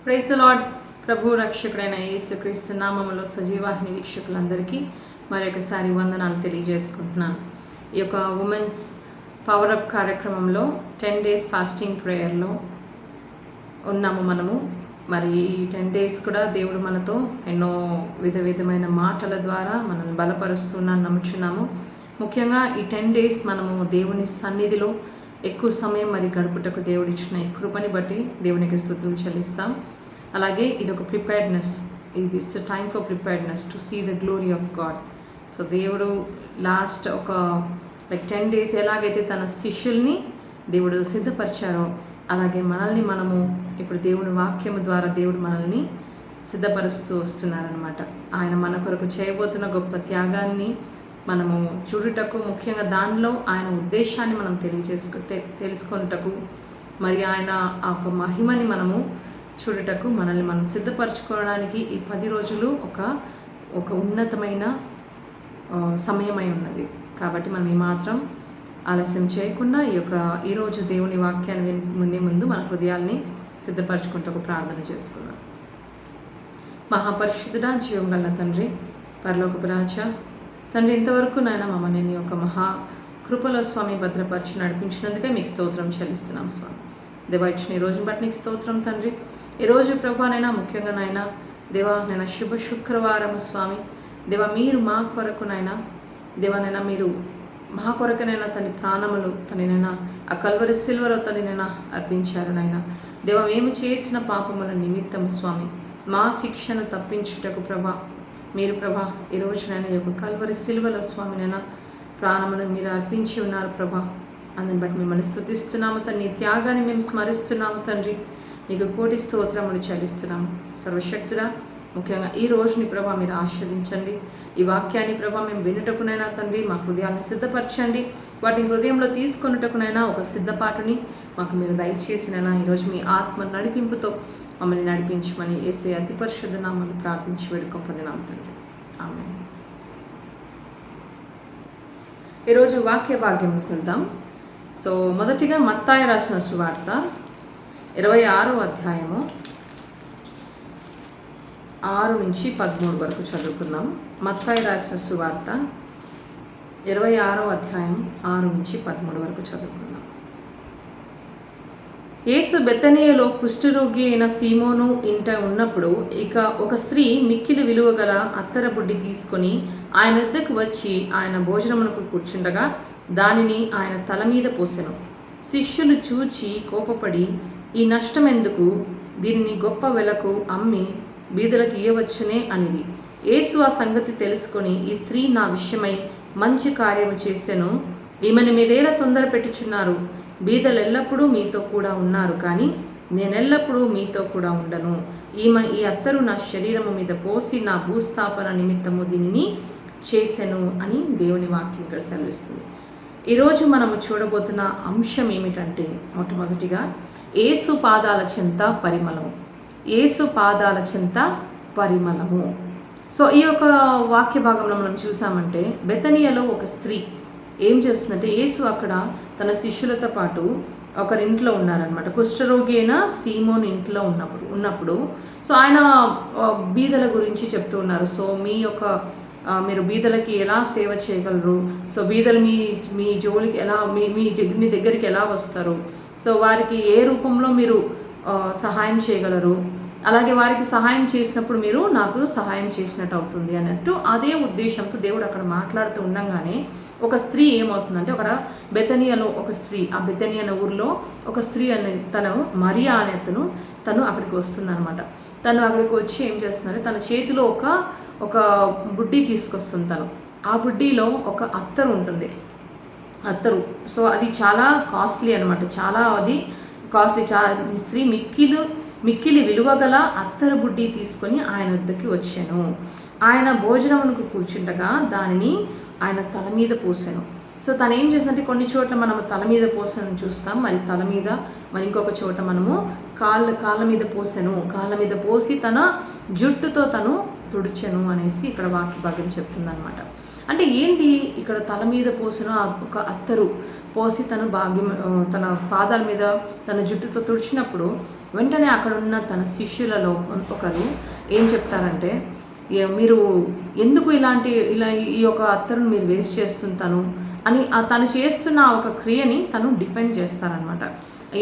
Praise the lord. ప్రభు రక్షకుడైన యేసుక్రీస్తు నామములో సజీవాహిని వీక్షకులందరికీ మరొకసారి వందనాలు తెలియజేసుకుంటున్నాను. ఈ యొక్క ఉమెన్స్ పవర్ అప్ కార్యక్రమంలో 10 days ఫాస్టింగ్ ప్రేయర్లో ఉన్నాము మనము. మరి ఈ 10 days కూడా దేవుడు మనతో ఎన్నో విధమైన మాటల ద్వారా మనల్ని బలపరుస్తున్నాను నమ్ముచున్నాము. ముఖ్యంగా ఈ 10 days మనము దేవుని సన్నిధిలో ఎక్కువ సమయం మరి గడుపుటకు దేవుడిచ్చిన ఈ కృపని బట్టి దేవునికి స్తుతులు చెల్లిస్తాం. అలాగే ఇది ఒక ప్రిపేర్డ్నెస్, ఇది it's time for preparedness to see the glory of God. So దేవుడు లాస్ట్ ఒక 10 days ఎలాగైతే తన శిష్యుల్ని దేవుడు సిద్ధపరిచారో అలాగే మనల్ని మనము ఇప్పుడు దేవుని వాక్యము ద్వారా దేవుడు మనల్ని సిద్ధపరుస్తూ వస్తున్నారనమాట. ఆయన మన కొరకు చేయబోతున్న గొప్ప త్యాగాన్ని మనము చూడుటకు, ముఖ్యంగా దానిలో ఆయన ఉద్దేశాన్ని మనం తెలుసుకొనుటకు, మరి ఆయన ఆ ఒక మహిమని మనము చూడుటకు, మనల్ని మనం సిద్ధపరచుకోవడానికి ఈ 10 రోజులు ఒక ఉన్నతమైన సమయమై ఉన్నది. కాబట్టి మనం ఏమాత్రం ఆలస్యం చేయకుండా ఈరోజు దేవుని వాక్యాన్ని వినే ముందు మన హృదయాల్ని సిద్ధపరచుకుంటూ ప్రార్థన చేసుకుందాం. మహాపరిశుద్ధుడా, జీవం గల తండ్రి, పరలోకపు రాజా, తండ్రి, ఇంతవరకు నాయన మమ్మల్ని నీ యొక్క మహా కృపలో స్వామి భద్రపరిచి నడిపించినందుకే మీకు స్తోత్రం చెల్లిస్తున్నాం స్వామి. దేవా, ఇచ్చిన ఈ రోజుని బట్టి నీకు స్తోత్రం తండ్రి. ఈరోజు ప్రభానైనా ముఖ్యంగా నాయన దేవా, నేను శుభ శుక్రవారం స్వామి. దేవా, మీరు మా కొరకునైనా దేవానైనా మీరు మా కొరకునైనా తన ప్రాణములు తననైనా ఆ కల్వరి సిల్వలో తననైనా అర్పించారు నాయన. దేవా, మేము చేసిన పాపముల నిమిత్తం స్వామి మా శిక్షను తప్పించుటకు ప్రభా మీరు ప్రభా ఈరోజునైనా ఈ యొక్క కల్వరి సిల్వలో స్వామినైనా ప్రాణమును మీరు అర్పించి ఉన్నారు ప్రభా. అందుని బట్టి మిమ్మల్ని స్తుతిస్తున్నాము తండ్రి. త్యాగాన్ని మేము స్మరిస్తున్నాము తండ్రి. మీకు కోటి స్తోత్రములు చెల్లిస్తున్నాము. సర్వశక్తుడా, ముఖ్యంగా ఈ రోజుని ప్రభా మీరు ఆస్వాదించండి. ఈ వాక్యాన్ని ప్రభా మేము వినుటకునైనా తండ్రి మా హృదయాన్ని సిద్ధపరచండి. వాటిని హృదయంలో తీసుకొనుటకునైనా ఒక సిద్ధపాటుని మాకు మీరు దయచేసినైనా ఈరోజు మీ ఆత్మ నడిపింపుతో మమ్మల్ని నడిపించమని యేసయ్య అతి పరిశుద్ధ నామములో ప్రార్థించి వేడుకొంటున్నాం తండ్రి. ఆమేన్. ఈరోజు వాక్య భాగ్యంకి వెళ్దాం. సో మొదటిగా మత్తాయి రాసిన సువార్త 26వ అధ్యాయము 6 నుంచి 13 వరకు చదువుకుందాం. మత్తాయి రాసిన సువార్త 26వ అధ్యాయం 6 నుంచి 13 వరకు చదువుకుందాం. యేసు బెతనియలో కుష్ఠరోగి అయిన సీమోను ఇంట ఉన్నప్పుడు ఒక స్త్రీ మిక్కిలి విలువ గల అత్తర బుడ్డి తీసుకొని ఆయన వద్దకు వచ్చి ఆయన భోజనమునకు కూర్చుండగా దానిని ఆయన తల మీద పోసెను. శిష్యులు చూచి కోపపడి, ఈ నష్టం ఎందుకు? దీనిని గొప్ప వెలకు అమ్మి బీదలకు ఇయ్యవచ్చునే అనిది. యేసు ఆ సంగతి తెలుసుకొని, ఈ స్త్రీ నా విషయమై మంచి కార్యము చేసెను. ఈమెను మీరేలా తొందర పెట్టుచున్నారు? బీదలు ఎల్లప్పుడూ మీతో కూడా ఉన్నారు, కానీ నేనెల్లప్పుడూ మీతో కూడా ఉండను. ఈమె ఈ అత్తరు నా శరీరము మీద పోసి నా భూస్థాపన నిమిత్తము దీనిని చేసెను అని దేవుని వాక్యం ఇక్కడ సెలవిస్తుంది. ఈరోజు మనము చూడబోతున్న అంశం ఏమిటంటే, మొట్టమొదటిగా యేసు పాదాల చెంత పరిమళము. యేసు పాదాల చెంత పరిమళము. సో ఈ యొక్క వాక్య భాగంలో మనం చూసామంటే, బెతనియలో ఒక స్త్రీ ఏం చేస్తుందంటే, యేసు అక్కడ తన శిష్యులతో పాటు ఒకరింట్లో ఉన్నారనమాట. కుష్ఠరోగి అయిన సీమోన్ ఇంట్లో ఉన్నప్పుడు సో ఆయన బీదల గురించి చెప్తూ ఉన్నారు. సో మీరు బీదలకి ఎలా సేవ చేయగలరు? సో బీదలు మీ జోలికి ఎలా మీ దగ్గరికి ఎలా వస్తారు? సో వారికి ఏ రూపంలో మీరు సహాయం చేయగలరు? అలాగే వారికి సహాయం చేసినప్పుడు మీరు నాకు సహాయం చేసినట్టు అవుతుంది అన్నట్టు అదే ఉద్దేశంతో దేవుడు అక్కడ మాట్లాడుతూ ఉండగానే ఒక స్త్రీ ఏమవుతుందంటే, అక్కడ బెతనియాలో ఒక స్త్రీ, ఆ బెతనియా అనే ఊరిలో ఒక స్త్రీ తను మరియా అనే తను అక్కడికి వస్తుందన్నమాట. తను అక్కడికి వచ్చి ఏం చేస్తుందంటే, తన చేతిలో ఒక బుడ్డి తీసుకొస్తుంది. ఆ బుడ్డిలో ఒక అత్తరు ఉంటుంది. అత్తరు సో అది చాలా కాస్ట్లీ అనమాట. అది కాస్ట్లీ. స్త్రీ మిక్కిలి విలువగల అత్తరు బుడ్డి తీసుకొని ఆయన వద్దకి వచ్చాను. ఆయన భోజనమునకు కూర్చుండగా దానిని ఆయన తల మీద పోసాను. సో తను ఏం చేసిందంటే, కొన్ని చోట్ల మనము తల మీద పోసాను చూస్తాం, మరి తల మీద, మరి ఇంకొక చోట మనము కాళ్ళ మీద పోసాను. కాళ్ళ మీద పోసి తన జుట్టుతో తను తుడిచెను అనేసి ఇక్కడ వాక్య భాగం చెప్తుందనమాట. అంటే ఏంటి, ఇక్కడ తల మీద పోసిన ఒక అత్తరు పోసి తన పాదాల మీద తన జుట్టుతో తుడిచినప్పుడు వెంటనే అక్కడ ఉన్న తన శిష్యులలో ఒకరు ఏం చెప్తారంటే, మీరు ఎందుకు ఈ యొక్క అత్తరును మీరు వేస్ట్ చేస్తుంటాను అని తను చేస్తున్న ఒక క్రియని తను డిఫెండ్ చేస్తారనమాట.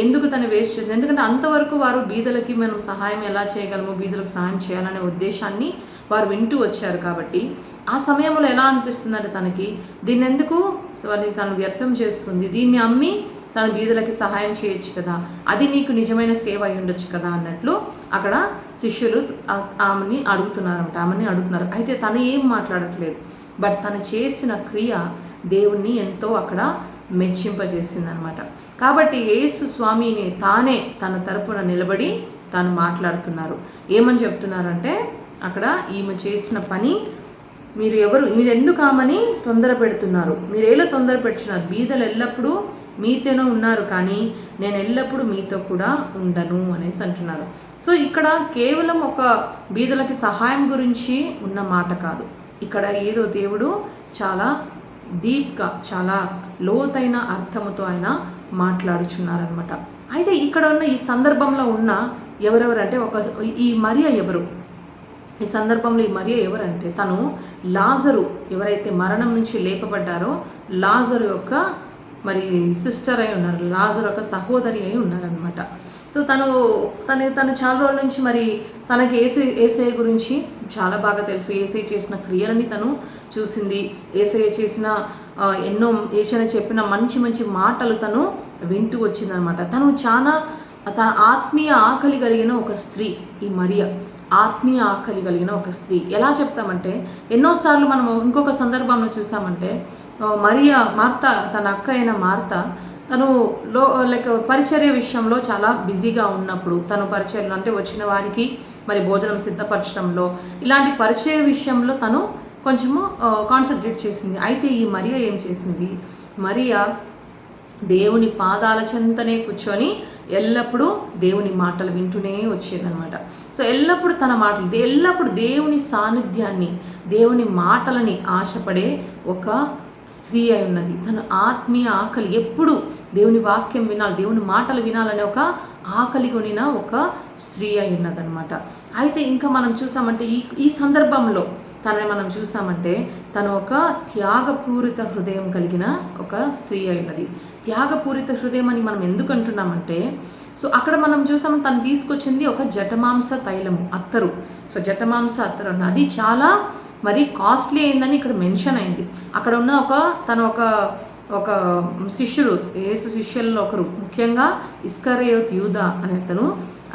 ఎందుకు తను వేస్ట్ చేస్తుంది, ఎందుకంటే అంతవరకు వారు బీదలకి మనం సహాయం ఎలా చేయగలము, బీదలకు సహాయం చేయాలనే ఉద్దేశాన్ని వారు వింటూ వచ్చారు. కాబట్టి ఆ సమయంలో ఎలా అనిపిస్తుందంటే తనకి, దీన్ని ఎందుకు తను వ్యర్థం చేస్తుంది, దీన్ని అమ్మి తన బీదలకి సహాయం చేయొచ్చు కదా, అది నీకు నిజమైన సేవ అయి ఉండొచ్చు కదా అన్నట్లు అక్కడ శిష్యులు ఆమెని అడుగుతున్నారు. అయితే తను ఏం మాట్లాడట్లేదు, బట్ తను చేసిన క్రియ దేవుణ్ణి ఎంతో అక్కడ మెచ్చింపజేసిందనమాట. కాబట్టి యేసు స్వామిని తానే తన తరపున నిలబడి తాను మాట్లాడుతున్నారు. ఏమని చెప్తున్నారంటే, అక్కడ ఈమె చేసిన పని మీరు ఎందుకు ఆమెని తొందర పెడుతున్నారు, మీరు ఏలో తొందర పెడుతున్నారు, బీదలు ఎల్లప్పుడూ మీతోనే ఉన్నారు కానీ నేను ఎల్లప్పుడూ మీతో కూడా ఉండను అనేసి అంటున్నారు. సో ఇక్కడ కేవలం ఒక బీదలకి సహాయం గురించి ఉన్న మాట కాదు, ఇక్కడ ఏదో దేవుడు చాలా డీప్గా చాలా లోతైన అర్థముతో ఆయన మాట్లాడుచున్నారనమాట. అయితే ఇక్కడ ఉన్న ఈ సందర్భంలో ఉన్న ఎవరెవరంటే ఈ మరియ ఎవరు, ఈ సందర్భంలో ఈ మరియ ఎవరంటే తను లాజరు ఎవరైతే మరణం నుంచి లేపబడ్డారో లాజరు యొక్క సిస్టర్ అయి ఉన్నారు, లాజరు యొక్క సహోదరి అయి ఉన్నారనమాట. సో తను చాలా రోజుల నుంచి తనకి ఏసయ్య గురించి చాలా బాగా తెలుసు. ఏసయ్య చేసిన క్రియలని తను చూసింది, ఏసయ్య చేసిన ఏసయ్య చెప్పిన మంచి మంచి మాటలు తను వింటూ వచ్చిందనమాట. తన ఆత్మీయ ఆకలి కలిగిన ఒక స్త్రీ ఈ మరియ, ఆత్మీయ ఆకలి కలిగిన ఒక స్త్రీ. ఎలా చెప్తామంటే, ఎన్నోసార్లు మనం ఇంకొక సందర్భంలో చూసామంటే, మార్త తన అక్క అయిన మార్త తను పరిచర్య విషయంలో చాలా బిజీగా ఉన్నప్పుడు, తను పరిచర్యలు అంటే వచ్చిన వారికి భోజనం సిద్ధపరచడంలో ఇలాంటి పరిచయ విషయంలో తను కొంచెము కాన్సన్ట్రేట్ చేసింది. అయితే ఈ మరియ ఏం చేసింది, మరియ దేవుని పాదాల చెంతనే కూర్చొని ఎల్లప్పుడూ దేవుని మాటలు వింటూనే వచ్చేదనమాట. సో ఎల్లప్పుడు తన మాటలు ఎల్లప్పుడు దేవుని సాన్నిధ్యాన్ని, దేవుని మాటలని ఆశపడే ఒక స్త్రీ అయి ఉన్నది. తన ఆత్మీయ ఆకలి ఎప్పుడు దేవుని వాక్యం వినాలి, దేవుని మాటలు వినాలనే ఒక ఆకలి కొనిన ఒక స్త్రీ అయి ఉన్నదనమాట. అయితే ఇంకా మనం చూసామంటే ఈ సందర్భంలో తనని మనం చూసామంటే తను ఒక త్యాగపూరిత హృదయం కలిగిన ఒక స్త్రీ అయి ఉన్నది. త్యాగపూరిత హృదయం అని మనం ఎందుకు అంటున్నామంటే, సో అక్కడ మనం చూసాము తను తీసుకొచ్చింది ఒక జటమాంస తైలము అత్తరు. సో జటమాంస అత్తరు అది చాలా కాస్ట్లీ అయిందని ఇక్కడ మెన్షన్ అయింది. అక్కడ ఉన్న ఒక శిష్యుడు, యేసు శిష్యుల్లో ఒకరు, ముఖ్యంగా ఇస్కరియోతు యూదా అనే అతను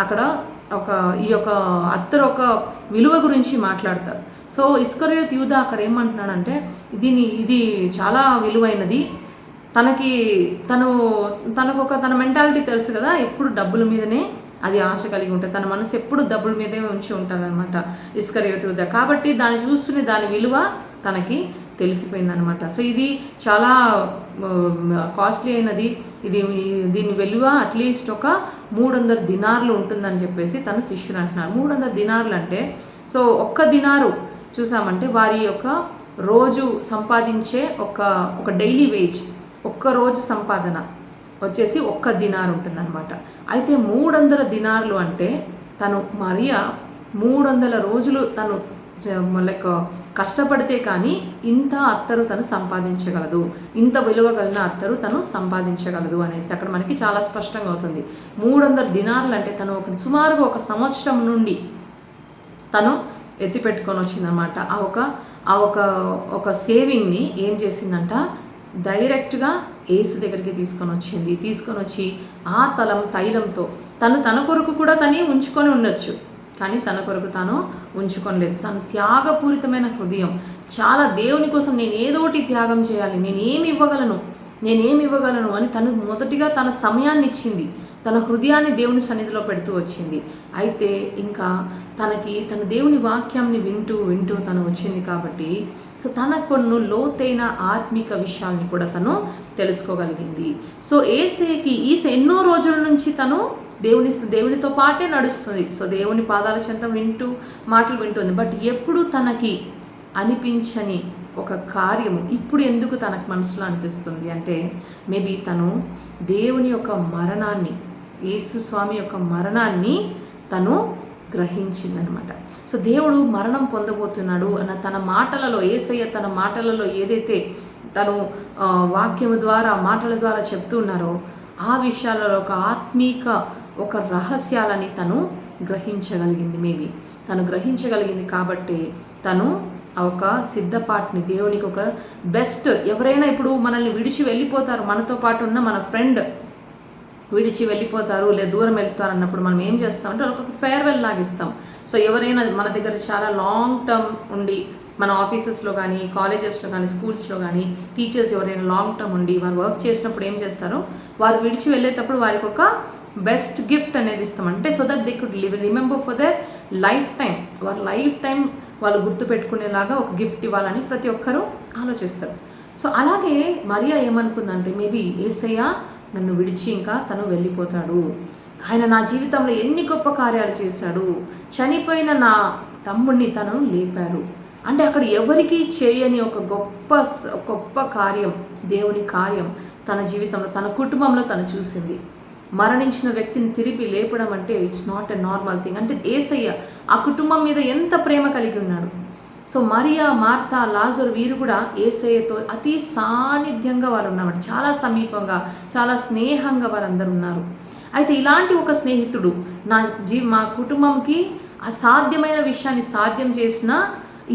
అక్కడ ఈ యొక్క అత్తరు ఒక విలువ గురించి మాట్లాడతారు. సో ఇస్కరియోతు యూదా అక్కడ ఏమంటున్నాడంటే, ఇది చాలా విలువైనది, తన మెంటాలిటీ తెలుసు కదా, ఎప్పుడు డబ్బుల మీదనే అది ఆశ కలిగి ఉంటుంది, తన మనసు ఎప్పుడు డబ్బుల మీదే ఉంచి ఉంటాడనమాట ఇస్కరియోతు యూదా. కాబట్టి దాన్ని చూస్తూనే దాని విలువ తనకి తెలిసిపోయిందనమాట. సో ఇది చాలా కాస్ట్లీ అయినది, దీని విలువ అట్లీస్ట్ ఒక 300 దినార్లు ఉంటుందని చెప్పేసి తన శిష్యుడు అంటున్నారు. 300 దినార్లు అంటే, సో ఒక్క దినారు చూసామంటే వారి యొక్క రోజు సంపాదించే ఒక డైలీ వేజ్, ఒక్క రోజు సంపాదన వచ్చేసి 1 దినార్ ఉంటుందన్నమాట. అయితే 300 దినార్లు అంటే తను మరియ 300 రోజులు తను కష్టపడితే కానీ ఇంత అత్తరు తను సంపాదించగలదు, ఇంత విలువ కలిగిన అత్తరు తను సంపాదించగలదు అనేసి అక్కడ మనకి చాలా స్పష్టంగా అవుతుంది. 300 దినార్లు అంటే తను సుమారుగా 1 సంవత్సరం నుండి తను ఎత్తిపెట్టుకొని వచ్చిందనమాట. ఒక సేవింగ్ని ఏం చేసిందంట, డైరెక్ట్గా యేసు దగ్గరికి తీసుకొని వచ్చి ఆ తైలంతో తన కొరకు కూడా తనే ఉంచుకొని ఉండొచ్చు, కానీ తన కొరకు తాను ఉంచుకోలేదు. తను త్యాగపూరితమైన హృదయం, చాలా దేవుని కోసం నేను ఏదోటి త్యాగం చేయాలి, నేనేమి ఇవ్వగలను అని తను మొదటిగా తన సమయాన్ని ఇచ్చింది, తన హృదయాన్ని దేవుని సన్నిధిలో పెడుతూ వచ్చింది. అయితే ఇంకా తన దేవుని వాక్యాన్ని వింటూ తను వచ్చింది కాబట్టి, సో తన కొన్ని లోతైన ఆత్మిక విషయాల్ని కూడా తను తెలుసుకోగలిగింది. సో ఏసేకి ఎన్నో రోజుల నుంచి తను దేవునితో పాటే నడుస్తుంది. సో దేవుని పాదాల చెంత మాటలు వింటుంది. బట్ ఎప్పుడు తనకి అనిపించని ఒక కార్యము ఇప్పుడు ఎందుకు తనకు మనసులో అనిపిస్తుంది అంటే, మేబీ తను దేవుని యొక్క మరణాన్ని, యేసు స్వామి యొక్క మరణాన్ని తను గ్రహించిందనమాట. సో దేవుడు మరణం పొందబోతున్నాడు అన్న తన మాటలలో, యేసయ్య తన మాటలలో ఏదైతే తను వాక్యము ద్వారా, మాటల ద్వారా చెప్తూ ఉన్నారో ఆ విషయాలలో ఒక ఆత్మీక ఒక రహస్యాలని తను గ్రహించగలిగింది. మేబీ తను గ్రహించగలిగింది కాబట్టి తను ఒక సిద్ధపాటుని, దేవునికి ఒక బెస్ట్, ఎవరైనా ఇప్పుడు మనల్ని విడిచి వెళ్ళిపోతారు, మనతో పాటు ఉన్న మన ఫ్రెండ్ విడిచి వెళ్ళిపోతారు లేదా దూరం వెళ్తారు అన్నప్పుడు మనం ఏం చేస్తామంటే ఒక ఫేర్వెల్ లాగిస్తాం. సో ఎవరైనా మన దగ్గర చాలా లాంగ్ టర్మ్ ఉండి, మన ఆఫీసెస్లో కానీ, కాలేజెస్లో కానీ, స్కూల్స్లో కానీ టీచర్స్ ఎవరైనా లాంగ్ టర్మ్ ఉండి వారు వర్క్ చేసినప్పుడు ఏం చేస్తారో, వారు విడిచి వెళ్ళేటప్పుడు వారికి ఒక బెస్ట్ గిఫ్ట్ అనేది ఇస్తాం. అంటే so that they could remember for their life time, వారి లైఫ్ టైం వాళ్ళు గుర్తుపెట్టుకునేలాగా ఒక గిఫ్ట్ ఇవ్వాలని ప్రతి ఒక్కరూ ఆలోచిస్తారు. సో అలాగే మరియా ఏమనుకుందంటే, మేబీ యేసయ్య నన్ను విడిచి ఇంకా తను వెళ్ళిపోతాడు, ఆయన నా జీవితంలో ఎన్ని గొప్ప కార్యాలు చేశాడు, చనిపోయిన నా తమ్ముడిని తను లేపారు అంటే అక్కడ ఎవరికీ చేయని ఒక గొప్ప కార్యం, దేవుని కార్యం తన జీవితంలో, తన కుటుంబంలో తను చూసింది. మరణించిన వ్యక్తిని తిరిగి లేపడం అంటే it's not a normal thing. అంటే యేసయ్య ఆ కుటుంబం మీద ఎంత ప్రేమ కలిగి ఉన్నాడు. సో మరియా, మార్తా, లాజరు వీరు కూడా యేసయ్యతో అతి సాన్నిధ్యంగా వారు ఉన్నారు, చాలా సమీపంగా, చాలా స్నేహంగా వారందరూ ఉన్నారు. అయితే ఇలాంటి ఒక స్నేహితుడు మా కుటుంబంకి అసాధ్యమైన విషయాన్ని సాధ్యం చేసిన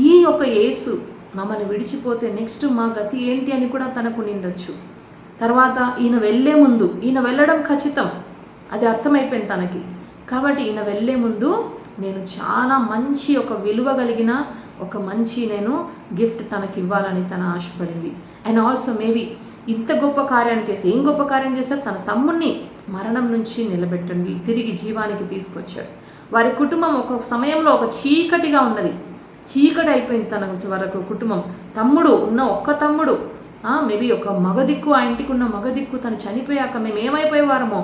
ఈ యొక్క యేసు మమ్మల్ని విడిచిపోతే నెక్స్ట్ మా గతి ఏంటి అని కూడా తనకు నిండొచ్చు. తర్వాత ఈయన వెళ్ళే ముందు, ఈయన వెళ్ళడం ఖచ్చితం, అది అర్థమైపోయింది తనకి. కాబట్టి ఈయన వెళ్ళే ముందు నేను చాలా మంచి ఒక విలువ కలిగిన ఒక మంచి నేను గిఫ్ట్ తనకి ఇవ్వాలని తన ఆశపడింది. అండ్ ఆల్సో మేబీ ఇంత గొప్ప కార్యాన్ని చేసి, ఏం గొప్ప కార్యం చేశాడు, తన తమ్ముడిని మరణం నుంచి నిలబెట్టండి, తిరిగి జీవానికి తీసుకొచ్చాడు. వారి కుటుంబం ఒక సమయంలో ఒక చీకటిగా ఉన్నది, చీకటి అయిపోయింది తన వరకు కుటుంబం. తమ్ముడు ఉన్న ఒక్క తమ్ముడు, మేబీ ఒక మగదిక్కు, ఆ ఇంటికి ఉన్న మగదిక్కు తను చనిపోయాక మేము ఏమైపోయేవారమో,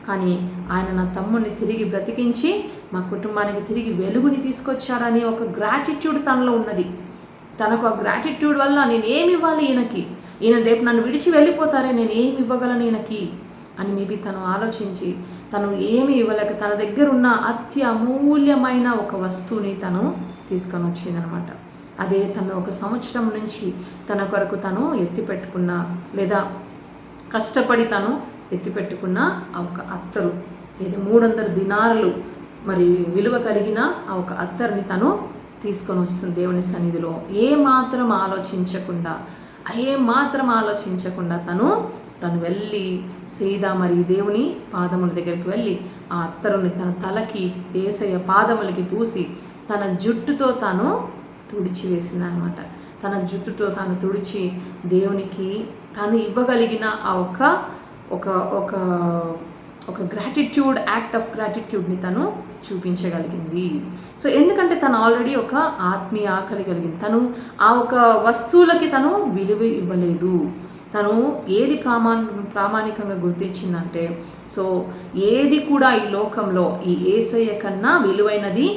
కానీ ఆయన నా తమ్ముడిని తిరిగి బ్రతికించి మా కుటుంబానికి తిరిగి వెలుగుని తీసుకొచ్చాడని ఒక గ్రాటిట్యూడ్ తనలో ఉన్నది. తనకు ఆ గ్రాటిట్యూడ్ వల్ల నేను ఏమి ఇవ్వాలి ఈయనకి, ఈయన రేపు నన్ను విడిచి వెళ్ళిపోతారే, నేను ఏమి ఇవ్వగలను ఈయనకి అని మేబీ తను ఆలోచించి తను ఏమి ఇవ్వలేక తన దగ్గర ఉన్న అత్యమూల్యమైన ఒక వస్తువుని తను తీసుకొని వచ్చిందనమాట. అదే తను ఒక సంవత్సరం నుంచి తన కొరకు తను ఎత్తిపెట్టుకున్న, లేదా కష్టపడి తను ఎత్తిపెట్టుకున్న ఆ ఒక అత్తరు, ఇది 300 దినారులు మరి విలువ కలిగిన ఆ ఒక అత్తర్ని తను తీసుకొని వస్తుంది దేవుని సన్నిధిలో. ఏమాత్రం ఆలోచించకుండా తను వెళ్ళి సీదా మరి దేవుని పాదముల దగ్గరికి వెళ్ళి ఆ అత్తరుని తన తలకి, యేసయ్య పాదములకి పూసి తన జుట్టుతో తాను తుడిచివేసింది అనమాట. తన జుట్టుతో తాను తుడిచి దేవునికి తను ఇవ్వగలిగిన ఆ ఒక గ్రాటిట్యూడ్, యాక్ట్ ఆఫ్ గ్రాటిట్యూడ్ని తను చూపించగలిగింది. సో ఎందుకంటే తను ఆల్రెడీ ఒక ఆత్మీయ ఆకలి కలిగింది. తను ఆ ఒక వస్తువులకి తను విలువ ఇవ్వలేదు. తను ఏది ప్రామాణికంగా గుర్తించిందంటే, సో ఏది కూడా ఈ లోకంలో ఈ యేసయ్య కన్నా విలువైనది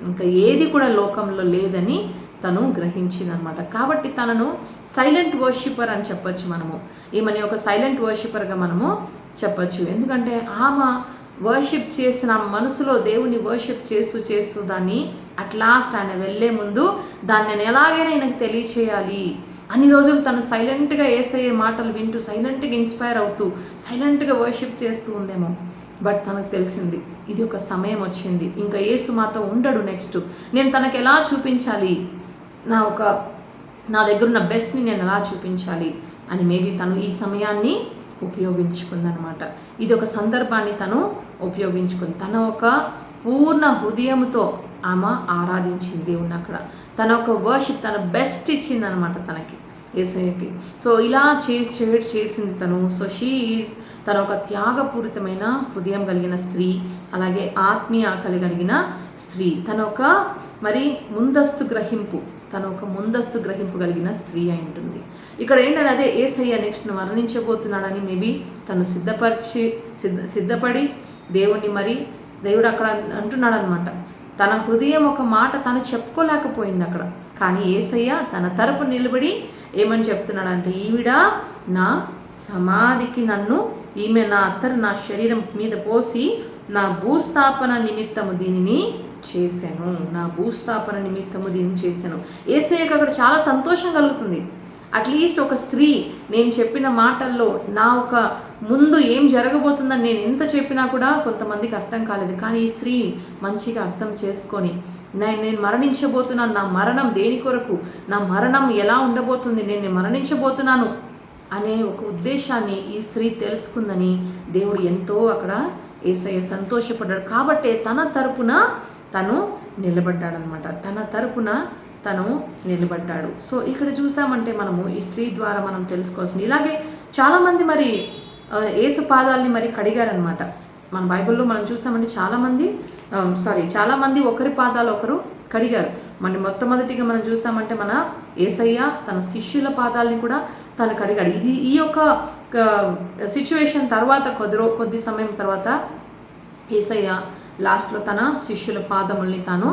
ఇంకా ఏది కూడా లోకంలో లేదని తను గ్రహించిందనమాట. కాబట్టి తనను సైలెంట్ వర్షిపర్ అని చెప్పచ్చు మనము. ఈమెని ఒక సైలెంట్ వర్షిపర్గా మనము చెప్పచ్చు. ఎందుకంటే ఆమె వర్షిప్ చేసిన మనసులో దేవుని వర్షిప్ చేస్తూ దాన్ని అట్ లాస్ట్ ఆయన వెళ్ళే ముందు దాన్ని నేను ఎలాగైనా ఆయనకు తెలియచేయాలి. అన్ని రోజులు తను సైలెంట్గా యేసయ్య మాటలు వింటూ, సైలెంట్గా ఇన్స్పైర్ అవుతూ, సైలెంట్గా వర్షిప్ చేస్తూ ఉందేమో. బట్ తనకు తెలిసింది ఇది ఒక సమయం వచ్చింది, ఇంకా యేసు మాతో ఉండడు, నెక్స్ట్ నేను తనకు ఎలా చూపించాలి, నా దగ్గర ఉన్న బెస్ట్ని నేను ఎలా చూపించాలి అని మేబీ తను ఈ సమయాన్ని ఉపయోగించుకుందనమాట. ఇది ఒక సందర్భాన్ని తను ఉపయోగించుకుంది. తన ఒక పూర్ణ హృదయంతో ఆమె ఆరాధించింది దేవుణ్ణి. అక్కడ తన ఒక వర్షిప్, తన బెస్ట్ ఇచ్చిందనమాట తనకి, యేసయ్యకి. సో ఇలా చేసింది తను. సో తన ఒక త్యాగపూరితమైన హృదయం కలిగిన స్త్రీ, అలాగే ఆత్మీయ ఆకలి కలిగిన స్త్రీ, తన ఒక ముందస్తు గ్రహింపు కలిగిన స్త్రీ అయి ఉంటుంది. ఇక్కడ ఏంటంటే అదే యేసయ్య నెక్స్ట్ మరణించబోతున్నాడని మేబీ తను సిద్ధపడి దేవుణ్ణి మరి దేవుడు అక్కడ అంటున్నాడు అనమాట. తన హృదయం ఒక మాట తను చెప్పుకోలేకపోయింది అక్కడ. కానీ యేసయ్య తన తరపు నిలబడి ఏమని చెప్తున్నాడంటే, ఈవిడ నా సమాధికి ఈమె నా అత్తరు నా శరీరం మీద పోసి నా భూస్థాపన నిమిత్తము దీనిని చేశాను, నా భూస్థాపన నిమిత్తము దీన్ని చేశాను. యేసయ్యకు అక్కడ చాలా సంతోషం కలుగుతుంది. అట్లీస్ట్ ఒక స్త్రీ నేను చెప్పిన మాటల్లో నా ఒక ముందు ఏం జరగబోతుందని నేను ఎంత చెప్పినా కూడా కొంతమందికి అర్థం కాలేదు. కానీ ఈ స్త్రీ మంచిగా అర్థం చేసుకొని నేను మరణించబోతున్నాను, నా మరణం దేని కొరకు, నా మరణం ఎలా ఉండబోతుంది, నేను మరణించబోతున్నాను అనే ఒక ఉద్దేశాన్ని ఈ స్త్రీ తెలుసుకుందని దేవుడు ఎంతో అక్కడ యేసయ్య సంతోషపడ్డాడు. కాబట్టి తన తరపున తను నిలబడ్డాడనమాట. తన తరపున తను నిలబడ్డాడు. సో ఇక్కడ చూసామంటే మనము ఈ స్త్రీ ద్వారా మనం తెలుసుకోవాల్సింది. ఇలాగే చాలామంది మరి యేసు పాదాలని మరి కడిగారనమాట. మన బైబిల్లో మనం చూసామంటే చాలామంది ఒకరి పాదాలు ఒకరు కడిగారు. మొట్టమొదటిగా మనం చూసామంటే మన యేసయ్య తన శిష్యుల పాదాలని కూడా తను కడిగాడు. ఈ యొక్క సిచ్యువేషన్ తర్వాత కొద్ది సమయం తర్వాత యేసయ్య లాస్ట్లో తన శిష్యుల పాదముల్ని తాను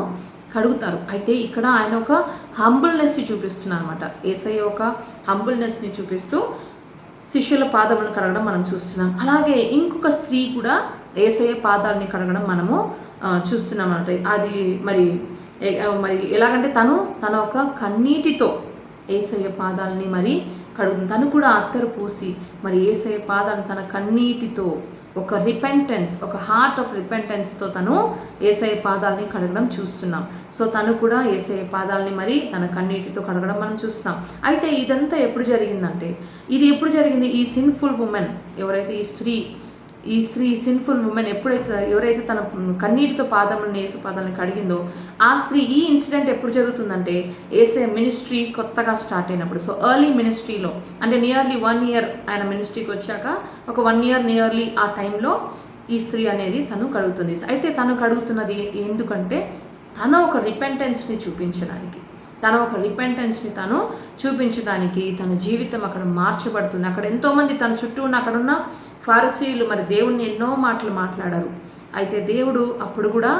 కడుగుతారు. అయితే ఇక్కడ ఆయన ఒక హంబుల్నెస్ని చూపిస్తున్నారు అనమాట. యేసయ్య ఒక హంబుల్నెస్ని చూపిస్తూ శిష్యుల పాదములను కడగడం మనం చూస్తున్నాం. అలాగే ఇంకొక స్త్రీ కూడా యేసయ్య పాదాలని కడగడం మనము చూస్తున్నాం అన్నమాట. అది మరి ఎలాగంటే తన ఒక కన్నీటితో యేసయ్య పాదాలని మరి కడుగుతుంది. తను కూడా అత్తరు పూసి మరి యేసయ్య పాదాలను తన కన్నీటితో ఒక రిపెంటెన్స్, ఒక హార్ట్ ఆఫ్ రిపెంటెన్స్తో తను యేసయ్య పాదాలని కడగడం చూస్తున్నాం. సో తను కూడా యేసయ్య పాదాలని మరి తన కన్నీటితో కడగడం మనం చూస్తున్నాం. అయితే ఇదంతా ఎప్పుడు జరిగిందంటే, ఇది ఎప్పుడు జరిగింది? ఈ సిన్ఫుల్ ఉమెన్ ఎవరైతే ఈ స్త్రీ సిన్ఫుల్ ఉమెన్ ఎవరైతే తన కన్నీటితో పాదములను యేసు పాదాలను కడిగిందో ఆ స్త్రీ, ఈ ఇన్సిడెంట్ ఎప్పుడు జరుగుతుందంటే యేసయ్య మినిస్ట్రీ కొత్తగా స్టార్ట్ అయినప్పుడు. సో ఎర్లీ మినిస్ట్రీలో అంటే నియర్లీ 1 year ఆయన మినిస్ట్రీకి వచ్చాక ఒక 1 year నియర్లీ ఆ టైంలో ఈ స్త్రీ అనేది తను కడుగుతుంది. అయితే తను కడుగుతున్నది ఎందుకంటే తన ఒక రిపెంటెన్స్ని చూపించడానికి, తను చూపించడానికి తన జీవితం అక్కడ మార్చబడుతుంది. అక్కడ ఎంతోమంది తన చుట్టూ ఉన్న అక్కడున్న ఫారిసీయులు మరి దేవుణ్ణి ఎన్నో మాటలు మాట్లాడారు. అయితే దేవుడు అప్పుడు కూడా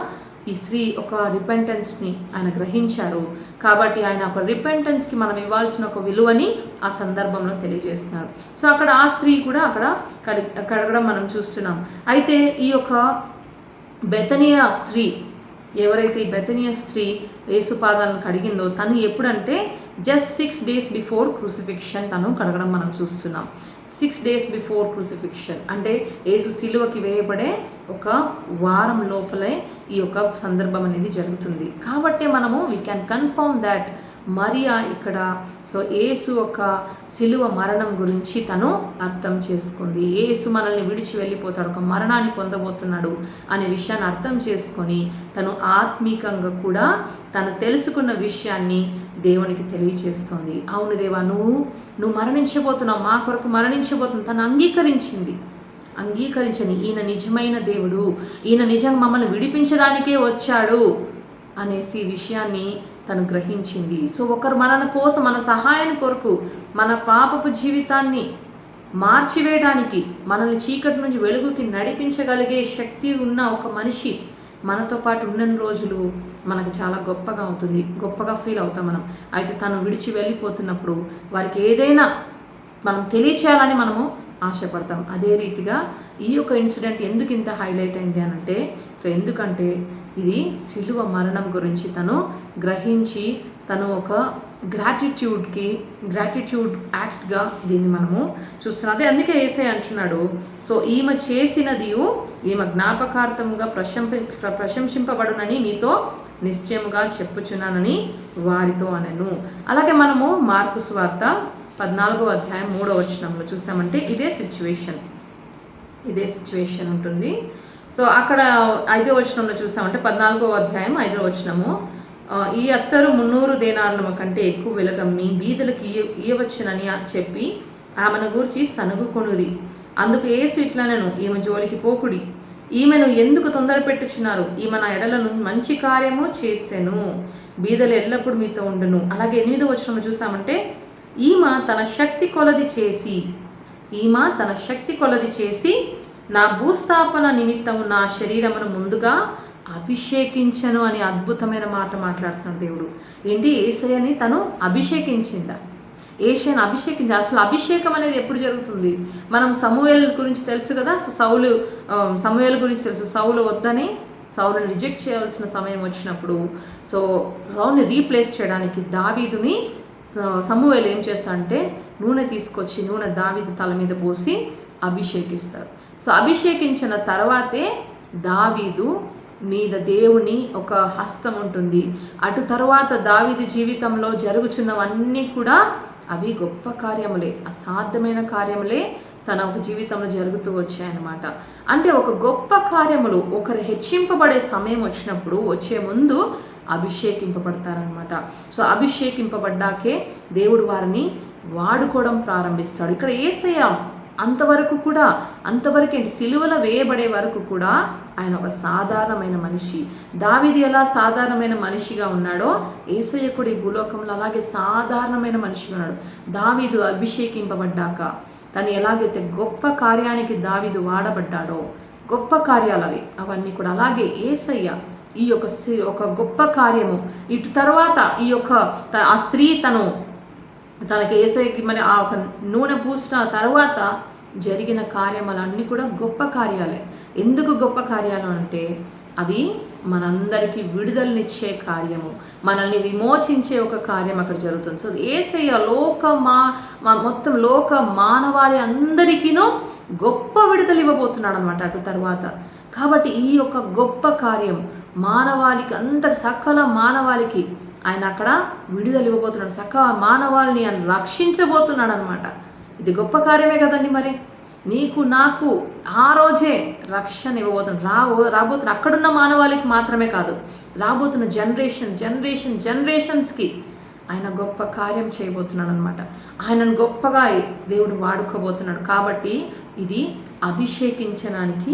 ఈ స్త్రీ ఒక రిపెంటెన్స్ని ఆయన గ్రహించారు. కాబట్టి ఆయన ఒక రిపెంటెన్స్కి మనం ఇవ్వాల్సిన ఒక విలువని ఆ సందర్భంలో తెలియజేస్తున్నారు. సో అక్కడ ఆ స్త్రీ కూడా అక్కడ కడగడం మనం చూస్తున్నాం. అయితే ఈ యొక్క బెతనియా స్త్రీ ఎవరైతే ఈ బెతనియా స్త్రీ యేసు పాదాలను కడిగిందో తను ఎప్పుడంటే జస్ట్ 6 days బిఫోర్ క్రూసిఫిక్షన్ తను కడగడం మనం చూస్తున్నాం. 6 days బిఫోర్ క్రూసిఫిక్షన్ అంటే యేసు సిలువకి వేయబడే ఒక వారం లోపలే ఈ యొక్క సందర్భం అనేది జరుగుతుంది. కాబట్టి మనము we can confirm that Mariya ఇక్కడ సో యేసు ఒక సిలువ మరణం గురించి తను అర్థం చేసుకుంది. యేసు మనల్ని విడిచి వెళ్ళిపోతాడు, ఒక మరణాన్ని పొందబోతున్నాడు అనే విషయాన్ని అర్థం చేసుకొని తను ఆత్మీకంగా కూడా తను తెలుసుకున్న విషయాన్ని దేవునికి తెలియజేస్తుంది. అవును దేవా, నువ్వు మరణించబోతున్నావు, మా కొరకు మరణించబోతున్నావు. తను అంగీకరించని ఈయన నిజమైన దేవుడు, ఈయన నిజంగా మమ్మల్ని విడిపించడానికే వచ్చాడు అనేసి విషయాన్ని తను గ్రహించింది. సో ఒకరు మన కోసం, మన సహాయం కొరకు, మన పాపపు జీవితాన్ని మార్చివేయడానికి, మనల్ని చీకటి నుంచి వెలుగుకి నడిపించగలిగే శక్తి ఉన్న ఒక మనిషి మనతో పాటు ఉన్న రోజులు మనకు చాలా గొప్పగా ఫీల్ అవుతాం మనం. అయితే తను విడిచి వెళ్ళిపోతున్నప్పుడు వారికి ఏదైనా మనం తెలియచేయాలని మనము ఆశపడతాం. అదే రీతిగా ఈ యొక్క ఇన్సిడెంట్ ఎందుకు ఇంత హైలైట్ అయింది అని అంటే, సో ఎందుకంటే ఇది సిలువ మరణం గురించి తను గ్రహించి తను ఒక గ్రాటిట్యూడ్ యాక్ట్గా దీన్ని మనము చూస్తున్నాం. అదే అందుకే యేసయ్య అంటున్నాడు, సో ఈమె చేసినదియు ఈమె జ్ఞాపకార్థంగా ప్రశంసింపబడునని మీతో నిశ్చయముగా చెప్పుచున్నానని వారితో అనెను. అలాగే మనము మార్కు సువార్త 14వ అధ్యాయం 3వ వచనంలో చూసామంటే ఇదే సిచ్యువేషన్ ఉంటుంది. సో అక్కడ 5వ వచనంలో చూసామంటే 14వ అధ్యాయం 5వ వచనము, ఈ అత్తరు 300 దేనారుల కంటే ఎక్కువ వెలగమ్మి బీదలకు ఇయ్యవచ్చునని చెప్పి ఆమెను గూర్చి సనుగుకొనురి. అందుకు యేసు ఇట్లనెను, ఈమె జోలికి పోకుడి, ఈమెను ఎందుకు తొందర పెట్టుచున్నారు, ఈమె నా ఎడలను మంచి కార్యము చేసెను, బీదలు ఎల్లప్పుడు మీతో ఉండును. అలాగే 8వ వచనంలో చూసామంటే ఈమె తన శక్తి కొలది చేసి నా భూస్థాపన నిమిత్తం నా శరీరమును ముందుగా అభిషేకించను అని అద్భుతమైన మాట మాట్లాడుతున్నాడు దేవుడు. ఏంటి, యేసయ్యని తను అభిషేకించిందా? యేసయ్యను అభిషేకించి, అసలు అభిషేకం అనేది ఎప్పుడు జరుగుతుంది? మనం సమూయేలు గురించి తెలుసు కదా. సో సమూయేలు గురించి తెలుసు. సౌలు వద్దని సౌలుని రిజెక్ట్ చేయాల్సిన సమయం వచ్చినప్పుడు సో సౌలుని రీప్లేస్ చేయడానికి దావీదుని సమూయేలు ఏం చేస్తాడంటే నూనె తీసుకొచ్చి నూనె దావీదు తల మీద పోసి అభిషేకిస్తారు. సో అభిషేకించిన తర్వాతే దావీదు మీద దేవుని ఒక హస్తం ఉంటుంది. అటు తర్వాత దావీదు జీవితంలో జరుగుతున్నవన్నీ కూడా అవి గొప్ప కార్యములే, అసాధ్యమైన కార్యములే తన ఒక జీవితంలో జరుగుతూ వచ్చాయన్నమాట. అంటే ఒక గొప్ప కార్యములు ఒకరు హెచ్చింపబడే సమయం వచ్చినప్పుడు వచ్చే ముందు అభిషేకింపబడతారనమాట. సో అభిషేకింపబడ్డాకే దేవుడు వారిని వాడుకోవడం ప్రారంభిస్తాడు. ఇక్కడ యేసయ్య అంతవరకు ఏంటి, సిలువలో వేయబడే వరకు కూడా ఆయన ఒక సాధారణమైన మనిషి. దావీదు ఎలా సాధారణమైన మనిషిగా ఉన్నాడో యేసయ్య కూడా ఈ భూలోకంలో అలాగే సాధారణమైన మనిషిగా ఉన్నాడు. దావీదు అభిషేకింపబడ్డాక తను ఎలాగైతే గొప్ప కార్యానికి దావీదు వాడబడ్డాడో, గొప్ప కార్యాలు అవన్నీ కూడా అలాగే యేసయ్య ఈ ఒక గొప్ప కార్యము ఇటు తర్వాత ఈ యొక్క ఆ స్త్రీ తనకి యేసయ్యకి మరి ఆ ఒక నూనె పూసిన తర్వాత జరిగిన కార్యములన్నీ కూడా గొప్ప కార్యాలే. ఎందుకు గొప్ప కార్యాలు అంటే అవి మనందరికీ విడుదలనిచ్చే కార్యము, మనల్ని విమోచించే ఒక కార్యం అక్కడ జరుగుతుంది. సో యేసయ్య మొత్తం లోక మానవాళి అందరికీనూ గొప్ప విడుదల ఇవ్వబోతున్నాడు అనమాట అటు తర్వాత. కాబట్టి ఈ యొక్క గొప్ప కార్యం మానవాళికి సకల మానవాళికి ఆయన అక్కడ విడుదల ఇవ్వబోతున్నాడు. సకల మానవాళిని ఆయన రక్షించబోతున్నాడు అనమాట. ఇది గొప్ప కార్యమే కదండి. మరి నీకు నాకు ఆ రోజే రక్షణ ఇవ్వబోతున్నాడు. రాబోతున్న అక్కడున్న మానవాళికి మాత్రమే కాదు, రాబోతున్న జనరేషన్స్కి ఆయన గొప్ప కార్యం చేయబోతున్నాడు అనమాట. ఆయనను గొప్పగా దేవుడు వాడుకోబోతున్నాడు. కాబట్టి ఇది అభిషేకించడానికి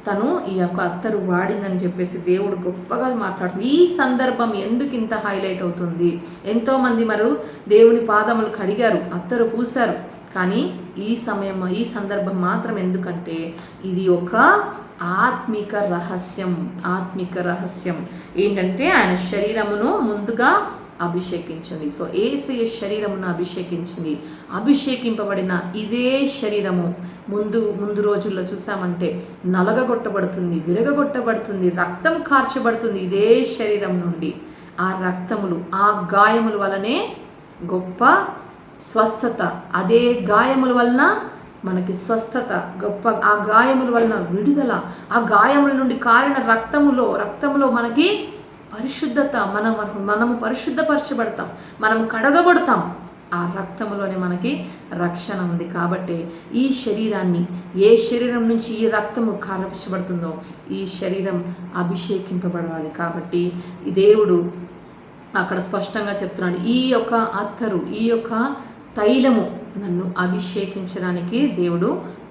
తను ఈ యొక్క అత్తరు వాడిందని చెప్పేసి దేవుడు గొప్పగా మాట్లాడుతుంది. ఈ సందర్భం ఎందుకు ఇంత హైలైట్ అవుతుంది? ఎంతోమంది దేవుని పాదములు కడిగారు, అత్తరు పూశారు. కానీ ఈ సందర్భం మాత్రం ఎందుకంటే ఇది ఒక ఆత్మిక రహస్యం ఏంటంటే ఆయన శరీరమును ముందుగా అభిషేకించింది. సో యేసయ్య శరీరమును అభిషేకించింది. అభిషేకింపబడిన ఇదే శరీరము ముందు రోజుల్లో చూసామంటే నలగగొట్టబడుతుంది, విరగగొట్టబడుతుంది, రక్తం కార్చబడుతుంది. ఇదే శరీరం నుండి ఆ రక్తములు, ఆ గాయముల వలనే గొప్ప స్వస్థత, అదే గాయముల వలన మనకి స్వస్థత, గొప్ప ఆ గాయముల వలన విడుదల, ఆ గాయముల నుండి కారిన రక్తములో మనకి పరిశుద్ధత, మనము పరిశుద్ధపరచబడతాం, మనం కడగబడతాం. ఆ రక్తములోనే మనకి రక్షణ ఉంది. కాబట్టి ఈ శరీరాన్ని, ఏ శరీరం నుంచి ఈ రక్తము కారపించబడుతుందో ఈ శరీరం అభిషేకింపబడాలి. కాబట్టి ఈ దేవుడు అక్కడ స్పష్టంగా చెప్తున్నాడు, ఈ యొక్క అత్తరు, ఈ యొక్క తైలము నన్ను అభిషేకించడానికి దేవుడు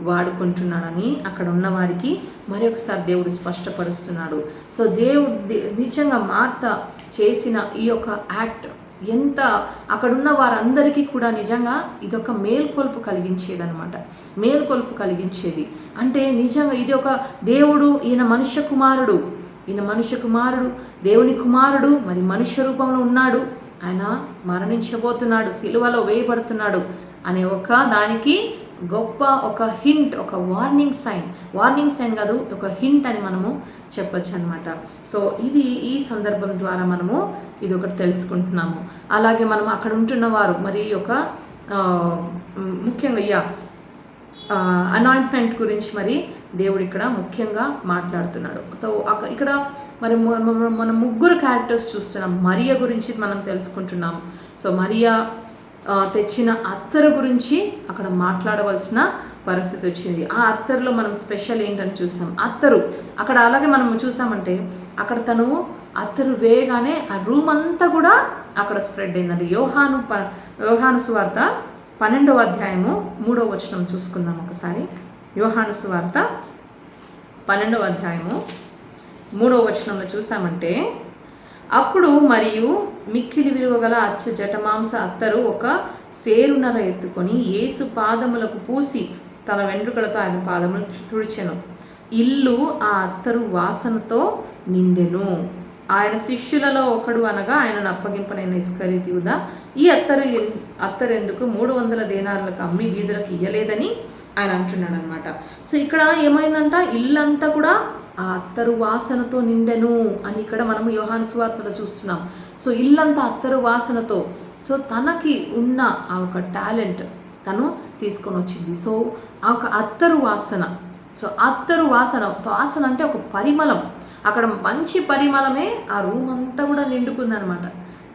వాడుకుంటున్నాడని అక్కడ ఉన్న వారికి మరొకసారి దేవుడు స్పష్టపరుస్తున్నాడు. సో నిజంగా మార్త చేసిన ఈ యొక్క యాక్ట్ ఎంత అక్కడున్న వారందరికీ కూడా నిజంగా ఇదొక మేల్కొల్పు కలిగించేది. అంటే నిజంగా ఇది ఒక దేవుడు, ఈయన మనుష్య కుమారుడు, దేవుని కుమారుడు, మరి మనుష్య రూపంలో ఉన్నాడు, ఆయన మరణించబోతున్నాడు, సిలువలో వేయబడుతున్నాడు అనే ఒక దానికి గొప్ప ఒక హింట్, ఒక వార్నింగ్ సైన్ కాదు, ఒక హింట్ అని మనము చెప్పచ్చు అనమాట. సో ఇది ఈ సందర్భం ద్వారా మనము ఇది ఒకటి తెలుసుకుంటున్నాము. అలాగే మనం అక్కడ ఉంటున్న వారు మరి ఒక ముఖ్యంగా అనాయింట్మెంట్ గురించి మరి దేవుడు ఇక్కడ ముఖ్యంగా మాట్లాడుతున్నాడు. సో ఇక్కడ మరి మన ముగ్గురు క్యారెక్టర్స్ చూస్తున్నాం. మరియ గురించి మనం తెలుసుకుంటున్నాం. సో మరియ తెచ్చిన అత్తరు గురించి అక్కడ మాట్లాడవలసిన పరిస్థితి వచ్చింది. ఆ అత్తరులో మనం స్పెషల్ ఏంటని చూస్తాం. అత్తరు అక్కడ అలాగే మనం చూసామంటే అక్కడ తను అత్తరు వేయగానే ఆ రూమ్ అంతా కూడా అక్కడ స్ప్రెడ్ అయిందండి. యోహాను సువార్త 12వ అధ్యాయము 3వ వచనం చూసుకుందాం ఒకసారి. యోహాను సువార్త 12వ అధ్యాయము 3వ వచనంలో చూసామంటే, అప్పుడు మరియు మిక్కిలి విలువగల జటమాంస అత్తరు ఒక సేరునర ఎత్తుకొని యేసు పాదములకు పూసి తన వెంట్రుకలతో ఆయన పాదములు తుడిచెను. ఇల్లు ఆ అత్తరు వాసనతో నిండెను. ఆయన శిష్యులలో ఒకడు అనగా ఆయనను అప్పగింపనైన ఇస్కరియోతు యూదా ఈ అత్తరెందుకు 300 దేనారులకు అమ్మి వీధులకు ఇయ్యలేదని ఆయన అంటున్నాడు అనమాట. సో ఇక్కడ ఏమైందంట, ఇల్లంతా కూడా ఆ అత్తరు వాసనతో నిండెను అని ఇక్కడ మనము యోహాను సువార్తలో చూస్తున్నాం. సో ఇల్లంతా అత్తరు వాసనతో, సో తనకి ఉన్న ఆ ఒక టాలెంట్ తను తీసుకొని వచ్చింది. సో ఆ ఒక అత్తరు వాసన, సో అత్తరు వాసన అంటే ఒక పరిమళం, అక్కడ మంచి పరిమళమే ఆ రూమ్ అంతా కూడా నిండుకుందనమాట.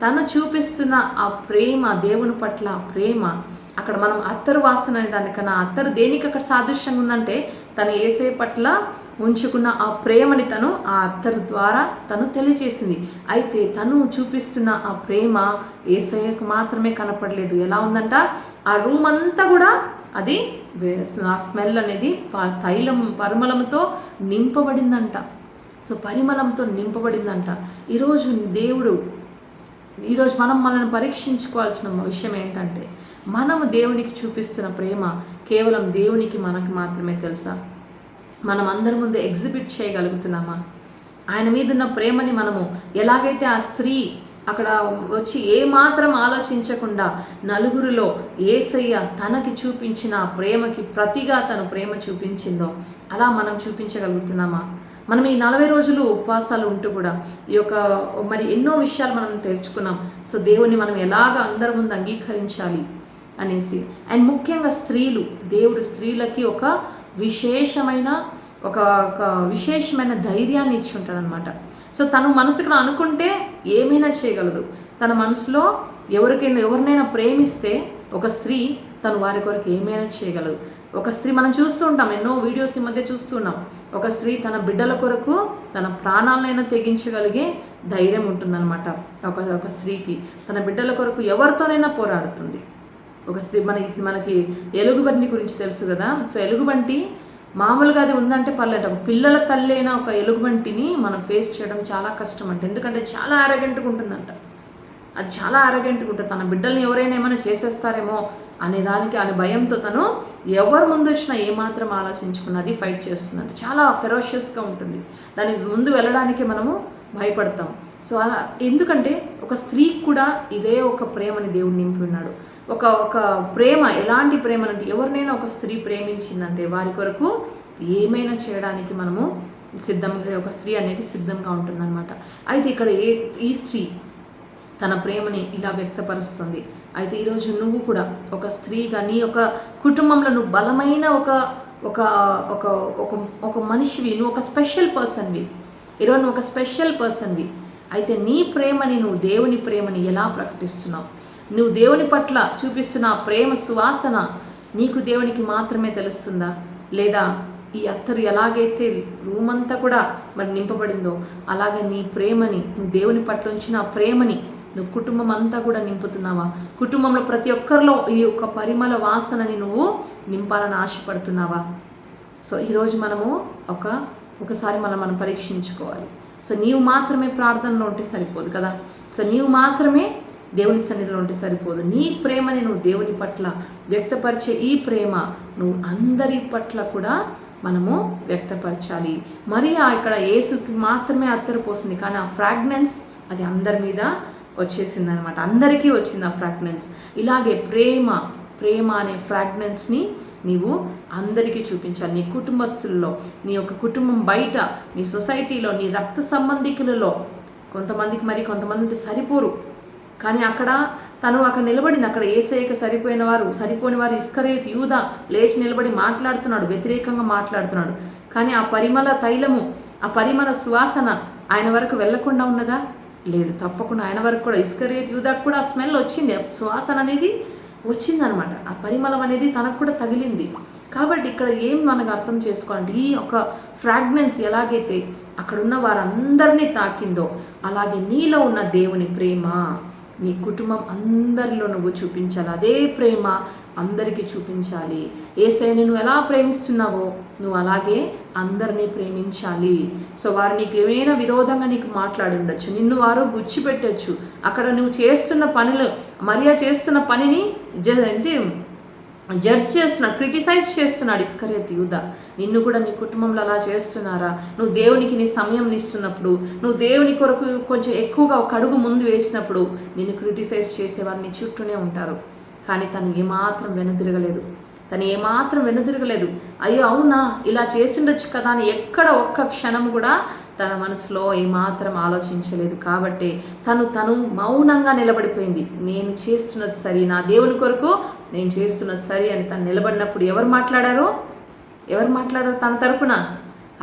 తను చూపిస్తున్న ఆ ప్రేమ, దేవుని పట్ల ఆ ప్రేమ, అక్కడ మనం అత్తరు వాసన అనే దానికన్నా అత్తరు దేనికి అక్కడ సాదృశ్యంగా ఉందంటే తను యేసయ్య పట్ల ఉంచుకున్న ఆ ప్రేమని తను ఆ అత్తరు ద్వారా తను తెలియజేసింది. అయితే తను చూపిస్తున్న ఆ ప్రేమ యేసయ్యకు మాత్రమే కనపడలేదు. ఎలా ఉందంట, ఆ రూమ్ అంతా కూడా అది ఆ స్మెల్ అనేది పరిమళంతో నింపబడిందంట. సో పరిమళంతో నింపబడిందంట. ఈరోజు మనం మనల్ని పరీక్షించుకోవాల్సిన విషయం ఏంటంటే, మనము దేవునికి చూపిస్తున్న ప్రేమ కేవలం దేవునికి మనకు మాత్రమే తెలుసా? మనం అందరి ముందు ఎగ్జిబిట్ చేయగలుగుతున్నామా? ఆయన మీద ఉన్న ప్రేమని మనము ఎలాగైతే ఆ స్త్రీ అక్కడ వచ్చి ఏమాత్రం ఆలోచించకుండా నలుగురిలో యేసయ్య తనకి చూపించిన ప్రేమకి ప్రతిగా తను ప్రేమ చూపించిందో అలా మనం చూపించగలుగుతున్నామా? మనం ఈ 40 రోజులు ఉపవాసాలు ఉంటూ కూడా ఈ యొక్క మరి ఎన్నో విషయాలు మనం తెలుసుకున్నాం. సో దేవుని మనం ఎలాగ అందరి ముందు అంగీకరించాలి అనేసి. అండ్ ముఖ్యంగా స్త్రీలు, దేవుడు స్త్రీలకి ఒక విశేషమైన ధైర్యాన్ని ఇచ్చి ఉంటాడనమాట. సో తను మనసుకు అనుకుంటే ఏమైనా చేయగలదు. తన మనసులో ఎవరినైనా ప్రేమిస్తే ఒక స్త్రీ తను వారి కొరకు ఏమైనా చేయగలదు. ఒక స్త్రీ మనం చూస్తూ ఉంటాం, ఎన్నో వీడియోస్ ఈ మధ్య చూస్తున్నాం. ఒక స్త్రీ తన బిడ్డల కొరకు తన ప్రాణాలనైనా తెగించగలిగే ధైర్యం ఉంటుందన్నమాట. ఒక స్త్రీకి తన బిడ్డల కొరకు ఎవరితోనైనా పోరాడుతుంది. ఒక స్త్రీ మనకి ఎలుగుబంటి గురించి తెలుసు కదా. సో ఎలుగుబంటి మామూలుగా అది ఉందంటే పర్లేదు, పిల్లల తల్లి అయిన ఒక ఎలుగుబంటిని మనం ఫేస్ చేయడం చాలా కష్టం అంట. ఎందుకంటే చాలా ఆరోగ్యంగా ఉంటుందంట. అది చాలా ఆరోగ్యంగా ఉంటుంది. తన బిడ్డల్ని ఎవరైనా ఏమైనా చేసేస్తారేమో అనే భయంతో తను ఎవరు ముందు వచ్చినా ఏమాత్రం ఆలోచించుకున్నది ఫైట్ చేస్తుందంట. చాలా ఫెరోషియస్గా ఉంటుంది. దాని ముందు వెళ్ళడానికి మనము భయపడతాం. సో అలా ఎందుకంటే ఒక స్త్రీకి కూడా ఇదే ఒక ప్రేమని దేవుడు నింపి ఉన్నాడు. ఒక ప్రేమ, ఎలాంటి ప్రేమ అంటే ఎవరినైనా ఒక స్త్రీ ప్రేమించిందంటే వారి కొరకు ఏమైనా చేయడానికి మనము సిద్ధంగా, ఒక స్త్రీ అనేది సిద్ధంగా ఉంటుందన్నమాట. అయితే ఇక్కడ ఈ స్త్రీ తన ప్రేమని ఇలా వ్యక్తపరుస్తుంది. అయితే ఈరోజు నువ్వు కూడా ఒక స్త్రీగా నీ ఒక కుటుంబంలో నువ్వు బలమైన ఒక మనిషివి, నువ్వు ఒక స్పెషల్ పర్సన్వి. ఈరోజు నువ్వు ఒక స్పెషల్ పర్సన్వి. అయితే నీ ప్రేమని, నువ్వు దేవుని ప్రేమని ఎలా ప్రకటిస్తున్నావు? నువ్వు దేవుని పట్ల చూపిస్తున్న ప్రేమ సువాసన నీకు దేవునికి మాత్రమే తెలుస్తుందా? లేదా ఈ అత్తరు ఎలాగైతే రూమ్ అంతా కూడా మరి నింపబడిందో అలాగే నీ ప్రేమని, నువ్వు దేవుని పట్ల ఉంచిన ప్రేమని నువ్వు కుటుంబం అంతా కూడా నింపుతున్నావా? కుటుంబంలో ప్రతి ఒక్కరిలో ఈ యొక్క పరిమళ వాసనని నువ్వు నింపాలని ఆశపడుతున్నావా? సో ఈరోజు మనము ఒకసారి మనం పరీక్షించుకోవాలి. సో నీవు మాత్రమే ప్రార్థనలో ఉంటే సరిపోదు కదా. సో నీవు మాత్రమే దేవుని సన్నిధిలో ఉంటే సరిపోదు. నీ ప్రేమని నువ్వు దేవుని పట్ల వ్యక్తపరిచే ఈ ప్రేమ నువ్వు అందరి పట్ల కూడా మనము వ్యక్తపరచాలి. మరి ఇక్కడ యేసుకి మాత్రమే అత్తరు పోసింది, కానీ ఆ ఫ్రాగ్రెన్స్ అది అందరి మీద వచ్చేసింది అనమాట. అందరికీ వచ్చింది ఆ ఫ్రాగ్రెన్స్. ఇలాగే ప్రేమ అనే ఫ్రాగ్రెన్స్ని నీవు అందరికీ చూపించాలి. నీ కుటుంబస్తుల్లో, నీ యొక్క కుటుంబం బయట, నీ సొసైటీలో, నీ రక్త సంబంధికులలో. కొంతమందికి సరిపోరు, కానీ తను అక్కడ నిలబడింది. అక్కడ యేసయ్యకు సరిపోని వారు ఇస్కరియోతు యూదా లేచి నిలబడి మాట్లాడుతున్నాడు, వ్యతిరేకంగా మాట్లాడుతున్నాడు. కానీ ఆ పరిమళ తైలము, ఆ పరిమళ సువాసన ఆయన వరకు వెళ్లకుండా ఉన్నదా? లేదు, తప్పకుండా ఆయన వరకు కూడా, ఇస్కరియోతు యూదాకు కూడా ఆ స్మెల్ వచ్చింది, సువాసన అనేది వచ్చిందనమాట. ఆ పరిమళం అనేది తనకు కూడా తగిలింది. కాబట్టి ఇక్కడ ఏం మనకు అర్థం చేసుకోవాలంటే, ఈ ఒక ఫ్రాగ్రెన్స్ ఎలాగైతే అక్కడున్న వారందరినీ తాకిందో అలాగే నీలో ఉన్న దేవుని ప్రేమ నీ కుటుంబం అందరిలో నువ్వు చూపించాలి. అదే ప్రేమ అందరికీ చూపించాలి. యేసయ్యని నువ్వు ఎలా ప్రేమిస్తున్నావో నువ్వు అలాగే అందరినీ ప్రేమించాలి. సో వారు నీకు ఏమైనా విరోధంగా నీకు మాట్లాడి ఉండొచ్చు, నిన్ను వారు గుచ్చిపెట్టచ్చు. అక్కడ నువ్వు చేస్తున్న పనిలో మరియా చేస్తున్న పనిని అంటే జడ్జ్ చేస్తున్నాడు, క్రిటిసైజ్ చేస్తున్నాడు ఇస్కరియోతు యూదా. నిన్ను కూడా నీ కుటుంబంలో అలా చేస్తున్నారా? నువ్వు దేవునికి నీ సమయం ఇస్తున్నప్పుడు, నువ్వు దేవుని కొరకు కొంచెం ఎక్కువగా ఒక అడుగు ముందు వేసినప్పుడు నిన్ను క్రిటిసైజ్ చేసేవారు నీ చుట్టూనే ఉంటారు. కానీ తను ఏమాత్రం వెనుదిరగలేదు. అయ్యో అవునా, ఇలా చేసిండొచ్చు కదా అని ఎక్కడ ఒక్క క్షణం కూడా తన మనసులో ఏమాత్రం ఆలోచించలేదు. కాబట్టి తను మౌనంగా నిలబడిపోయింది. నేను చేస్తున్నది సరి, నా దేవుని కొరకు నేను చేస్తున్నది సరి అని తను నిలబడినప్పుడు ఎవరు మాట్లాడారు తన తరపున?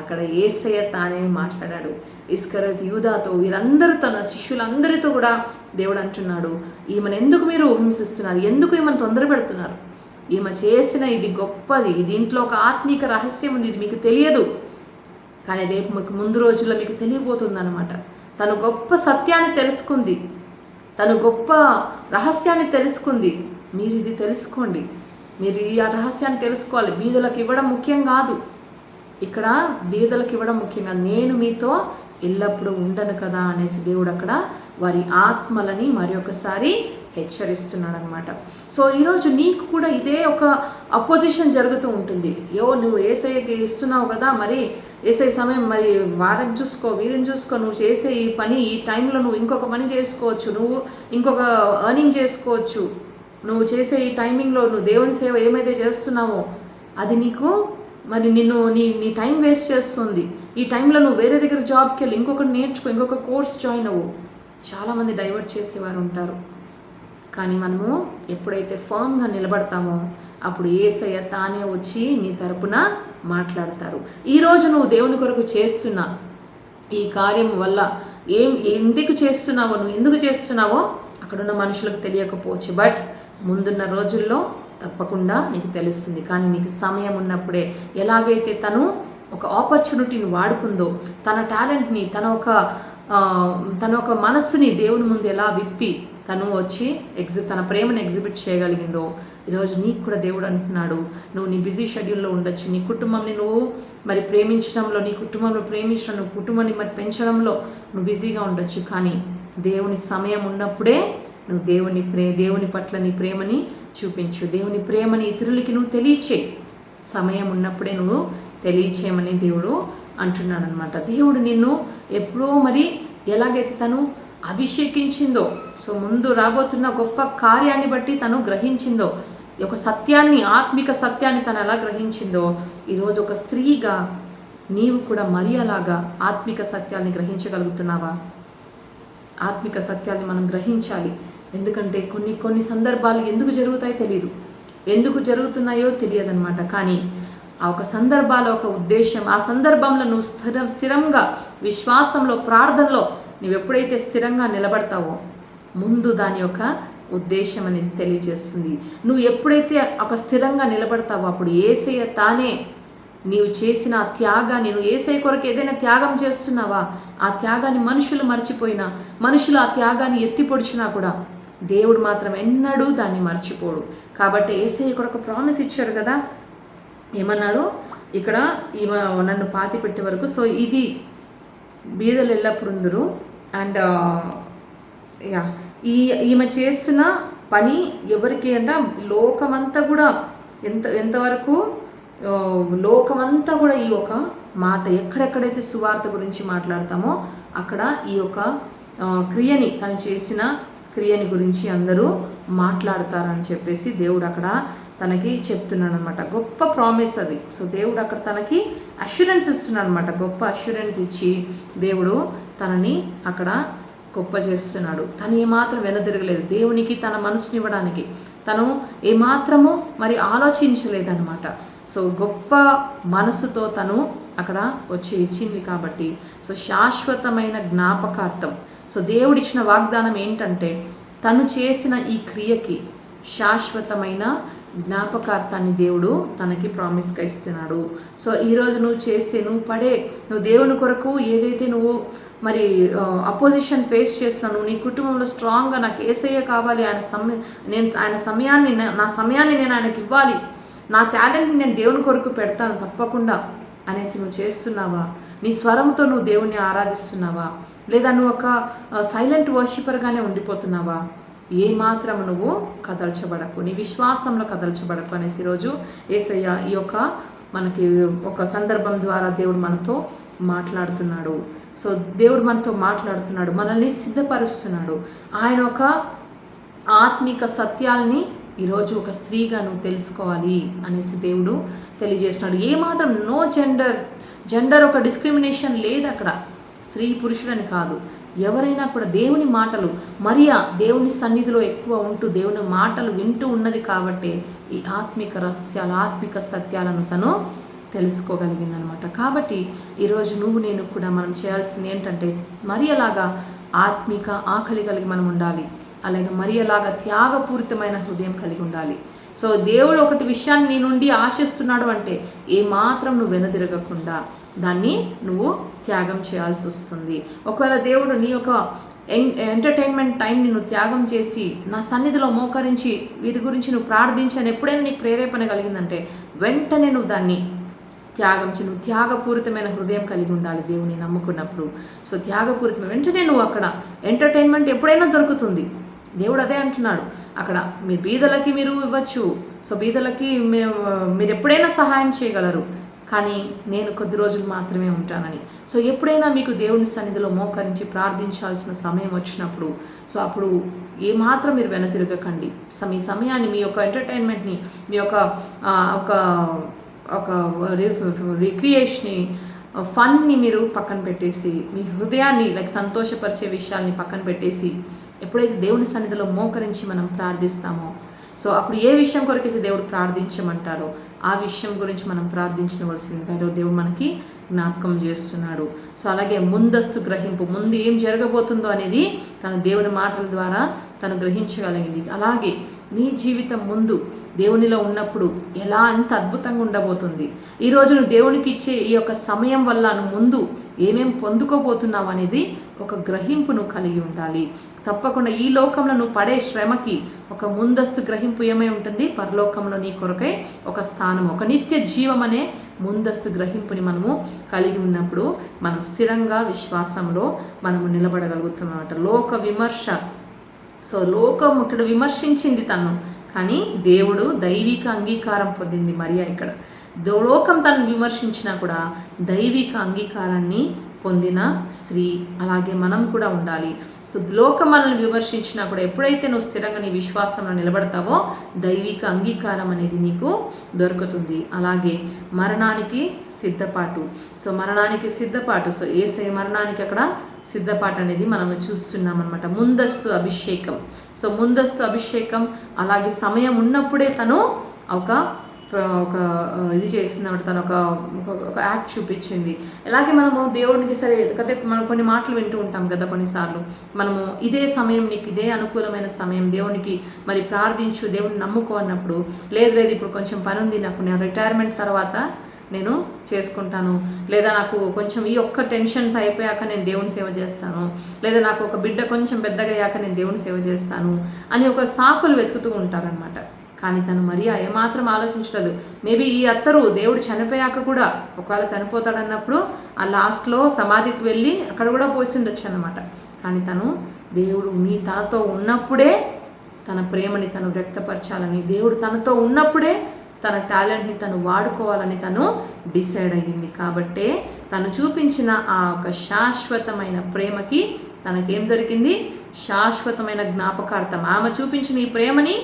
అక్కడ యేసయ్య తానే మాట్లాడాడు. ఇస్కరియోతు యూదాతో, వీరందరూ తన శిష్యులందరితో కూడా దేవుడు అంటున్నాడు, ఈమెను ఎందుకు మీరు హింసిస్తున్నారు? ఎందుకు ఈమెను తొందర పెడుతున్నారు? ఈమె చేసిన ఇది గొప్పది, దీంట్లో ఒక ఆత్మీక రహస్యం ఉంది, ఇది మీకు తెలియదు, కానీ రేపు మీకు ముందు రోజుల్లో మీకు తెలియబోతుంది అనమాట. తను గొప్ప సత్యాన్ని తెలుసుకుంది, తను గొప్ప రహస్యాన్ని తెలుసుకుంది. మీరు ఇది తెలుసుకోండి, మీరు ఈ రహస్యాన్ని తెలుసుకోవాలి. బీదలకు ఇవ్వడం ముఖ్యం కాదు, ఇక్కడ బీదలకు ఇవ్వడం ముఖ్యంగా, నేను మీతో ఎల్లప్పుడూ ఉండను కదా అనేసి దేవుడు అక్కడ వారి ఆత్మలని మరి ఒకసారి హెచ్చరిస్తున్నాడు అనమాట. సో ఈరోజు నీకు కూడా ఇదే ఒక అపోజిషన్ జరుగుతూ ఉంటుంది. నువ్వు యేసయ్యకి ఇస్తున్నావు కదా, మరి యేసయ్య సమయం, మరి వారిని చూసుకో, వీరిని చూసుకో, నువ్వు చేసే ఈ పని, ఈ టైంలో నువ్వు ఇంకొక పని చేసుకోవచ్చు, నువ్వు ఇంకొక ఎర్నింగ్ చేసుకోవచ్చు, నువ్వు చేసే ఈ టైమింగ్లో నువ్వు దేవుని సేవ ఏమైతే చేస్తున్నావో అది నీకు మరి నీ టైం వేస్ట్ చేస్తుంది. ఈ టైంలో నువ్వు వేరే దగ్గర జాబ్కి వెళ్ళి ఇంకొకటి నేర్చుకో, ఇంకొక కోర్స్ జాయిన్ అవ్వు. చాలామంది డైవర్ట్ చేసేవారు ఉంటారు. కానీ మనము ఎప్పుడైతే ఫర్మ్గా నిలబడతామో అప్పుడు యేసయ్య తానే వచ్చి నీ తరపున మాట్లాడతారు. ఈరోజు నువ్వు దేవుని కొరకు చేస్తున్న ఈ కార్యం వల్ల ఎందుకు చేస్తున్నావో, నువ్వు ఎందుకు చేస్తున్నావో అక్కడున్న మనుషులకు తెలియకపోవచ్చు, బట్ ముందున్న రోజుల్లో తప్పకుండా నీకు తెలుస్తుంది. కానీ నీకు సమయం ఉన్నప్పుడే, ఎలాగైతే తను ఒక ఆపర్చునిటీని వాడుకుందో, తన టాలెంట్ని, తన ఒక మనస్సుని దేవుని ముందు ఎలా విప్పి తను వచ్చి తన ప్రేమను ఎగ్జిబిట్ చేయగలిగిందో, ఈరోజు నీకు కూడా దేవుడు అంటున్నాడు, నువ్వు నీ బిజీ షెడ్యూల్లో ఉండొచ్చు, నీ కుటుంబాన్ని నువ్వు మరి ప్రేమించడంలో, నీ కుటుంబంలో ప్రేమించడం, నువ్వు కుటుంబాన్ని మరి పెంచడంలో నువ్వు బిజీగా ఉండొచ్చు. కానీ దేవుని సమయం ఉన్నప్పుడే నువ్వు దేవుని పట్ల నీ ప్రేమని చూపించు, దేవుని ప్రేమని ఇతరులకి నువ్వు తెలియచేయి. సమయం ఉన్నప్పుడే నువ్వు తెలియచేయమని దేవుడు అంటున్నాడు అనమాట. దేవుడు నిన్ను ఎప్పుడో మరి ఎలాగైతే తను అభిషేకించిందో, సో ముందు రాబోతున్న గొప్ప కార్యాన్ని బట్టి తను గ్రహించిందో, ఒక సత్యాన్ని, ఆత్మిక సత్యాన్ని తను ఎలా గ్రహించిందో, ఈరోజు ఒక స్త్రీగా నీవు కూడా మరి అలాగా ఆత్మిక సత్యాన్ని గ్రహించగలుగుతున్నావా? ఆత్మిక సత్యాన్ని మనం గ్రహించాలి. ఎందుకంటే కొన్ని సందర్భాలు ఎందుకు జరుగుతాయో తెలియదు, ఎందుకు జరుగుతున్నాయో తెలియదన్నమాట. కానీ ఆ ఒక సందర్భాల ఒక ఉద్దేశం, ఆ సందర్భంలో నువ్వు స్థిరంగా విశ్వాసంలో, ప్రార్థనలో నువ్వు ఎప్పుడైతే స్థిరంగా నిలబడతావో ముందు దాని యొక్క ఉద్దేశం అనేది తెలియజేస్తుంది. నువ్వు ఎప్పుడైతే ఒక స్థిరంగా నిలబడతావో అప్పుడు యేసయ్య తానే నీవు చేసిన ఆ త్యాగాన్ని, నువ్వు యేసయ్య కొరకు ఏదైనా త్యాగం చేస్తున్నావా, ఆ త్యాగాన్ని మనుషులు మర్చిపోయినా, మనుషులు ఆ త్యాగాన్ని ఎత్తిపొడిచినా కూడా దేవుడు మాత్రం ఎన్నడూ దాన్ని మర్చిపోడు. కాబట్టి యేసయ్య కొరకు ప్రామిస్ ఇచ్చాడు కదా, ఏమన్నాడు ఇక్కడ, ఈమె నన్ను పాతి పెట్టే వరకు, సో ఇది బీదలు ఎల్లప్పుడుందరు. అండ్ ఈమె చేస్తున్న పని ఎవరికి అంటే లోకమంతా కూడా ఎంతవరకు లోకమంతా కూడా ఈ ఒక మాట, ఎక్కడెక్కడైతే సువార్త గురించి మాట్లాడతామో అక్కడ ఈ యొక్క క్రియని, తను చేసిన క్రియని గురించి అందరూ మాట్లాడతారని చెప్పేసి దేవుడు అక్కడ తనకి చెప్తున్నాడు అనమాట. గొప్ప ప్రామిస్ అది. సో దేవుడు అక్కడ తనకి అష్యూరెన్స్ ఇస్తున్నాడు అనమాట. గొప్ప అష్యూరెన్స్ ఇచ్చి దేవుడు తనని అక్కడ గొప్ప చేస్తున్నాడు. తను ఏమాత్రం వెనదిరగలేదు దేవునికి తన మనసునివ్వడానికి, తను ఏమాత్రము మరి ఆలోచించలేదన్నమాట. సో గొప్ప మనసుతో తను అక్కడ వచ్చి ఇచ్చింది కాబట్టి, సో శాశ్వతమైన జ్ఞాపకార్థం. సో దేవుడిచ్చిన వాగ్దానం ఏంటంటే తను చేసిన ఈ క్రియకి శాశ్వతమైన జ్ఞాపకార్థాన్ని దేవుడు తనకి ప్రామిస్గా ఇస్తున్నాడు. సో ఈరోజు నువ్వు దేవుని కొరకు ఏదైతే నువ్వు మరి అపోజిషన్ ఫేస్ చేస్తున్నావు, నువ్వు నీ కుటుంబంలో స్ట్రాంగ్గా నాకు యేసయ్య కావాలి, నా సమయాన్ని నేను ఆయనకి ఇవ్వాలి, నా టాలెంట్ని నేను దేవుని కొరకు పెడతాను తప్పకుండా అనేసి నువ్వు చేస్తున్నావా? నీ స్వరంతో నువ్వు దేవుణ్ణి ఆరాధిస్తున్నావా? లేదా నువ్వు ఒక సైలెంట్ వర్షిపర్గానే ఉండిపోతున్నావా? ఏమాత్రం నువ్వు కదల్చబడకు, నీ విశ్వాసంలో కదల్చబడకు అనేసి ఈరోజు యేసయ్య ఈ యొక్క మనకి ఒక సందర్భం ద్వారా దేవుడు మనతో మాట్లాడుతున్నాడు. సో దేవుడు మనతో మాట్లాడుతున్నాడు, మనల్ని సిద్ధపరుస్తున్నాడు. ఆయన ఒక ఆత్మిక సత్యాల్ని ఈరోజు ఒక స్త్రీగా నువ్వు తెలుసుకోవాలి అనేసి దేవుడు తెలియజేస్తున్నాడు. ఏమాత్రం నో జెండర్ ఒక డిస్క్రిమినేషన్ లేదు అక్కడ, స్త్రీ పురుషుడని కాదు. ఎవరైనా కూడా దేవుని మాటలు, మరియా దేవుని సన్నిధిలో ఎక్కువ ఉంటూ దేవుని మాటలు వింటూ ఉన్నది కాబట్టి ఈ ఆత్మిక రహస్యాలు, ఆత్మిక సత్యాలను తను తెలుసుకోగలిగిందనమాట. కాబట్టి ఈరోజు నువ్వు నేను కూడా మనం చేయాల్సింది ఏంటంటే మరియలాగా ఆత్మిక ఆకలి కలిగి మనం ఉండాలి. అలాగే మరియలాగా త్యాగపూరితమైన హృదయం కలిగి ఉండాలి. సో దేవుడు ఒకటి విషయాన్ని నీ నుండి ఆశిస్తున్నాడు అంటే ఏమాత్రం నువ్వు వెనుదిరగకుండా దాన్ని నువ్వు త్యాగం చేయాల్సి వస్తుంది. ఒకవేళ దేవుడు నీ యొక్క ఎంటర్టైన్మెంట్ టైంని నువ్వు త్యాగం చేసి నా సన్నిధిలో మోకరించి వీరి గురించి నువ్వు ప్రార్థించి అని ఎప్పుడైనా నీకు ప్రేరేపణ కలిగిందంటే వెంటనే నువ్వు దాన్ని త్యాగం చేయి. నువ్వు త్యాగపూరితమైన హృదయం కలిగి ఉండాలి దేవుని నమ్ముకున్నప్పుడు. సో త్యాగపూరితమైన వెంటనే నువ్వు అక్కడ ఎంటర్టైన్మెంట్ ఎప్పుడైనా దొరుకుతుంది. దేవుడు అదే అంటున్నాడు, అక్కడ మీ బీదలకి మీరు ఇవ్వచ్చు. సో బీదలకి మీరు ఎప్పుడైనా సహాయం చేయగలరు, కానీ నేను కొద్ది రోజులు మాత్రమే ఉంటానని. సో ఎప్పుడైనా మీకు దేవుని సన్నిధిలో మోకరించి ప్రార్థించాల్సిన సమయం వచ్చినప్పుడు సో అప్పుడు ఏమాత్రం మీరు వెనతిరగకండి. మీ సమయాన్ని, మీ యొక్క ఎంటర్టైన్మెంట్ని, మీ యొక్క ఒక రిక్రియేషన్ని, ఫన్ని మీరు పక్కన పెట్టేసి మీ హృదయాన్ని సంతోషపరిచే విషయాల్ని పక్కన పెట్టేసి ఎప్పుడైతే దేవుని సన్నిధిలో మోకరించి మనం ప్రార్థిస్తామో సో అప్పుడు ఏ విషయం కొరకైతే దేవుడు ప్రార్థించమంటారో ఆ విషయం గురించి మనం ప్రార్థించవలసిందిగా ఈరోజు దేవుడు మనకి జ్ఞాపకం చేస్తున్నాడు. సో అలాగే ముందస్తు గ్రహింపు, ముందు ఏం జరగబోతుందో అనేది తన దేవుని మాటల ద్వారా తను గ్రహించగలిగింది. అలాగే నీ జీవితం ముందు దేవునిలో ఉన్నప్పుడు ఎలా ఎంత అద్భుతంగా ఉండబోతుంది. ఈరోజు నువ్వు దేవునికి ఇచ్చే ఈ యొక్క సమయం వల్ల నువ్వు ముందు ఏమేం పొందుకోబోతున్నావు అనేది ఒక గ్రహింపు నువ్వు కలిగి ఉండాలి. తప్పకుండా ఈ లోకంలో నువ్వు పడే శ్రమకి ఒక ముందస్తు గ్రహింపు ఏమై ఉంటుంది, పరలోకంలో నీ కొరకై ఒక స్థానం, ఒక నిత్య జీవం అనే ముందస్తు గ్రహింపుని మనము కలిగి ఉన్నప్పుడు మనం స్థిరంగా విశ్వాసంలో మనము నిలబడగలుగుతామన్నమాట. లోక విమర్శ, సో లోకం ఇక్కడ విమర్శించింది తను, కానీ దేవుడు దైవిక అంగీకారం పొందింది మరియా. ఇక్కడ లోకం తను విమర్శించినా కూడా దైవిక అంగీకారాన్ని పొందిన స్త్రీ. అలాగే మనం కూడా ఉండాలి. సో లోకం మనల్ని విమర్శించినా కూడా ఎప్పుడైతే నువ్వు స్థిరంగా నీ విశ్వాసంలో నిలబడతావో దైవిక అంగీకారం అనేది నీకు దొరుకుతుంది. అలాగే మరణానికి సిద్ధపాటు, సో మరణానికి సిద్ధపాటు, సో యేసయ్య మరణానికి అక్కడ సిద్ధపాటు అనేది మనం చూస్తున్నాం అనమాట. ముందస్తు అభిషేకం, సో ముందస్తు అభిషేకం. అలాగే సమయం ఉన్నప్పుడే తను ఒక ఇది చేసింది అన్నమాట. తను ఒక యాక్ట్ చూపించింది. అలాగే మనము దేవునికి సరే కదా, మనం కొన్ని మాటలు వింటూ ఉంటాం కదా కొన్నిసార్లు, మనము ఇదే సమయం, నీకు ఇదే అనుకూలమైన సమయం, దేవునికి మరి ప్రార్థించు, దేవుని నమ్ముకో అన్నప్పుడు లేదు ఇప్పుడు కొంచెం పని ఉంది నాకు, నేను రిటైర్మెంట్ తర్వాత నేను చేసుకుంటాను, లేదా నాకు కొంచెం ఈ ఒక్క టెన్షన్స్ అయిపోయాక నేను దేవుని సేవ చేస్తాను, లేదా నాకు ఒక బిడ్డ కొంచెం పెద్దగా అయ్యాక నేను దేవుని సేవ చేస్తాను అని ఒక సాకులు వెతుకుతూ ఉంటారనమాట. కానీ తను మరియా ఏమాత్రం ఆలోచించలేదు. మేబీ ఈ అత్తరు దేవుడు చనిపోయాక కూడా ఒకవేళ చనిపోతాడన్నప్పుడు ఆ లాస్ట్లో సమాధికి వెళ్ళి అక్కడ కూడా పోసిండొచ్చు అన్నమాట. కానీ తను దేవుడు తనతో ఉన్నప్పుడే తన ప్రేమని తను వ్యక్తపరచాలని, దేవుడు తనతో ఉన్నప్పుడే తన టాలెంట్ని తను వాడుకోవాలని తను డిసైడ్ అయ్యింది. కాబట్టే తను చూపించిన ఆ ఒక శాశ్వతమైన ప్రేమకి తనకేం దొరికింది, శాశ్వతమైన జ్ఞాపకార్థం. ఆమె చూపించిన ఈ ప్రేమని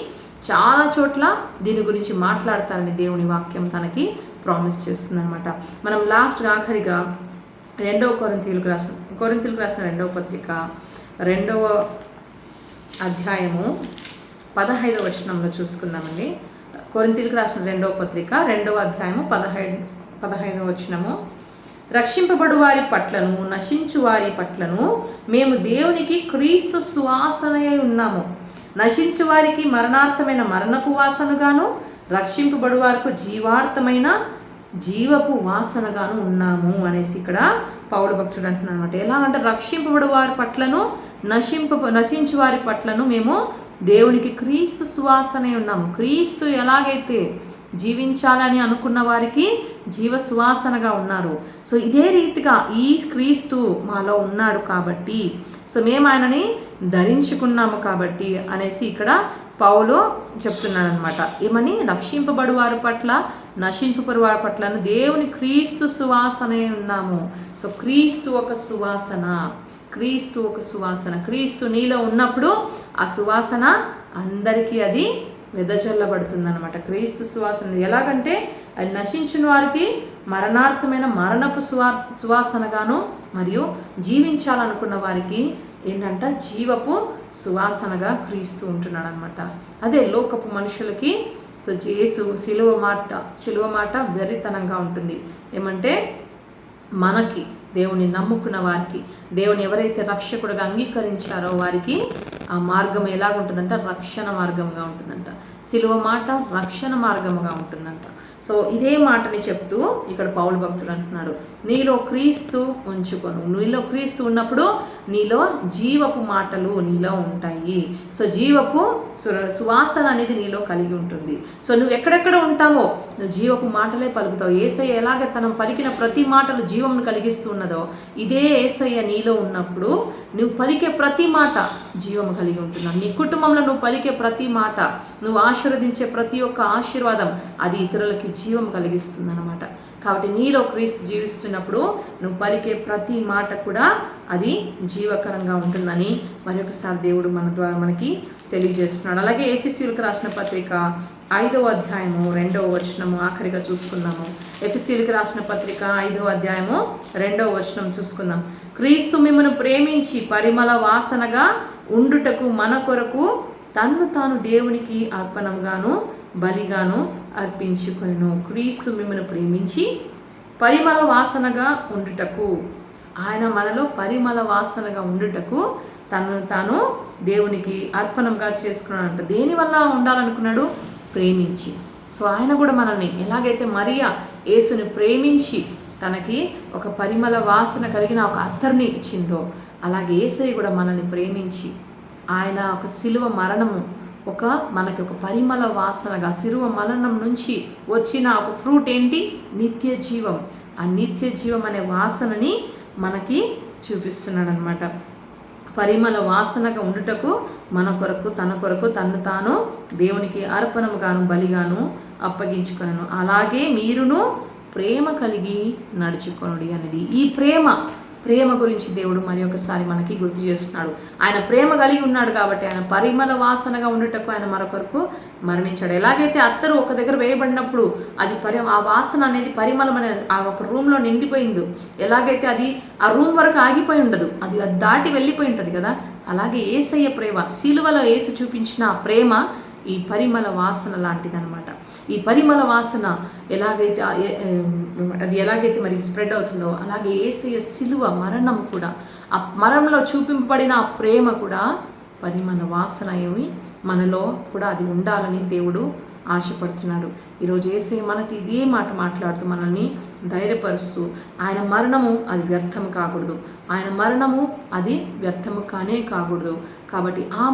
చాలా చోట్ల దీని గురించి మాట్లాడతారని దేవుని వాక్యం తనకి ప్రామిస్ చేస్తుంది అనమాట. మనం ఆఖరిగా 2 కొరింథీయులకు రాసిన 2వ పత్రిక 2వ అధ్యాయము 15వ వచనంలో చూసుకుందామండి. కొరింథీయులకు రాసిన 2వ పత్రిక 2వ అధ్యాయము 15వ వచనము. రక్షింపబడు వారి పట్లను నశించు వారి పట్లను మేము దేవునికి క్రీస్తు సువాసనయై ఉన్నాము. నశించు వారికి మరణార్థమైన మరణపు వాసనగాను, రక్షింపబడు వారికి జీవార్థమైన జీవపు వాసనగాను ఉన్నాము అనేసి ఇక్కడ పౌలు భక్తుడు అంటున్నాడు అనమాట. ఎలా అంటే రక్షింపబడు వారి పట్లను నశించు వారి పట్లను మేము దేవునికి క్రీస్తు సువాసనే ఉన్నాము. క్రీస్తు ఎలాగైతే జీవించాలని అనుకున్న వారికి జీవ సువాసనగా ఉన్నారు. సో ఇదే రీతిగా ఈ క్రీస్తు మాలో ఉన్నాడు కాబట్టి, సో మేము ఆయనని ధరించుకున్నాము కాబట్టి అనేసి ఇక్కడ పౌలు చెప్తున్నాడు అనమాట. ఏమని? రక్షింపబడు వారి పట్ల, నశింపబడు వారి పట్ల దేవుని క్రీస్తు సువాసనే ఉన్నాము. సో క్రీస్తు ఒక సువాసన, క్రీస్తు ఒక సువాసన. క్రీస్తు నీలో ఉన్నప్పుడు ఆ సువాసన అందరికీ అది వెదజల్లబడుతుంది అనమాట. క్రీస్తు సువాసన ఎలాగంటే అది నశించిన వారికి మరణార్థమైన మరణపు సువాసనగాను, మరియు జీవించాలనుకున్న వారికి ఏంటంట జీవపు సువాసనగా క్రీస్తు ఉంటున్నాడు అనమాట. అదే లోకపు మనుషులకి సో యేసు సిలువ మాట వెర్రితనంగా ఉంటుంది. ఏమంటే మనకి దేవుని నమ్ముకున్న వారికి, దేవుని ఎవరైతే రక్షకుడుగా అంగీకరించారో వారికి ఆ మార్గం ఎలాగుంటుందంట? రక్షణ మార్గంగా ఉంటుందంట. సిలువ మాట రక్షణ మార్గముగా ఉంటుందంట. సో ఇదే మాటని చెప్తూ ఇక్కడ పౌలు భక్తుడు అంటున్నాడు, నీలో క్రీస్తు ఉంచుకొను. నీలో క్రీస్తు ఉన్నప్పుడు నీలో జీవపు మాటలు నీలో ఉంటాయి. సో జీవపు సువాసన అనేది నీలో కలిగి ఉంటుంది. సో నువ్వు ఎక్కడెక్కడ ఉంటావో నువ్వు జీవపు మాటలే పలుకుతావు. యేసయ్య ఎలాగ తను పలికిన ప్రతి మాటలు జీవమును కలిగిస్తున్నదో, ఇదే యేసయ్య నీలో ఉన్నప్పుడు నువ్వు పలికే ప్రతి మాట జీవము కలిగి ఉంటున్నావు. నీ కుటుంబంలో నువ్వు పలికే ప్రతి మాట, నువ్వు ఆశీర్వదించే ప్రతి ఒక్క ఆశీర్వాదం అది ఇతరులకి జీవం కలిగిస్తుంది అన్నమాట. కాబట్టి నీలో క్రీస్తు జీవిస్తున్నప్పుడు నువ్వు పలికే ప్రతి మాట కూడా అది జీవకరంగా ఉంటుందని మరొకసారి దేవుడు మన ద్వారా మనకి తెలియజేస్తున్నాడు. అలాగే ఎఫెసీయులకు రాసిన పత్రిక 5వ అధ్యాయము 2వ వచనము ఆఖరిగా చూసుకుందాము. ఎఫెసీయులకు రాసిన పత్రిక 5వ అధ్యాయము 2వ వచనం చూసుకుందాం. క్రీస్తు మిమ్మల్ని ప్రేమించి పరిమళ వాసనగా ఉండుటకు మన కొరకు తన్ను తాను దేవునికి అర్పణంగాను బలిగాను అర్పించుకొనెను. క్రీస్తు మిమ్మల్ని ప్రేమించి పరిమళ వాసనగా ఉండుటకు, ఆయన మనలో పరిమళ వాసనగా ఉండుటకు తనను తాను దేవునికి అర్పణంగా చేసుకున్నాడంట. దేనివల్ల ఉండాలనుకున్నాడు? ప్రేమించి. సో ఆయన కూడా మనల్ని ఎలాగైతే మరియా యేసుని ప్రేమించి తనకి ఒక పరిమళ వాసన కలిగిన ఒక అత్తర్ని ఇచ్చిందో, అలాగే యేసయ్య కూడా మనల్ని ప్రేమించి ఆయన ఒక శిలువ మరణము మనకి ఒక పరిమళ వాసనగా, శిలువ మరణం నుంచి వచ్చిన ఒక ఫ్రూట్ ఏంటి? నిత్య జీవం. ఆ నిత్య జీవం అనే వాసనని మనకి చూపిస్తున్నాడు అనమాట. పరిమళ వాసనగా ఉండుటకు మన కొరకు తన కొరకు తన్ను తాను దేవునికి అర్పణముగాను బలిగాను అప్పగించుకొనెను. అలాగే మీరును ప్రేమ కలిగి నడుచుకొనుడి అనేది. ఈ ప్రేమ గురించి దేవుడు మరి ఒకసారి మనకి గుర్తు చేస్తున్నాడు. ఆయన ప్రేమ కలిగి ఉన్నాడు కాబట్టి ఆయన పరిమళ వాసనగా ఉండుటకు ఆయన మరొకరకు మరణించాడు. ఎలాగైతే అత్తరు ఒక దగ్గర వేయబడినప్పుడు అది ఆ వాసన అనేది పరిమళం అనే ఆ ఒక రూమ్లో నిండిపోయిందో, ఎలాగైతే అది ఆ రూమ్ వరకు ఆగిపోయి ఉండదు, అది దాటి వెళ్ళిపోయి ఉంటుంది కదా, అలాగే యేసయ్య ప్రేమ, సిలువలో యేసు చూపించిన ఆ ప్రేమ ఈ పరిమళ వాసన లాంటిదనమాట. ఈ పరిమళ వాసన ఎలాగైతే మరి స్ప్రెడ్ అవుతుందో, అలాగే యేసయ్య సిలువ మరణం కూడా, ఆ మరణంలో చూపింపబడిన ఆ ప్రేమ కూడా పరిమళ వాసన ఏమి మనలో కూడా అది ఉండాలని దేవుడు ఆశపడుతున్నాడు. ఈరోజు యేసయ్య మనకి ఇదే మాట మాట్లాడుతూ మనల్ని ధైర్యపరుస్తూ, ఆయన మరణము అది వ్యర్థము కాకూడదు, ఆయన మరణము అది వ్యర్థము కాకూడదు. కాబట్టి ఆ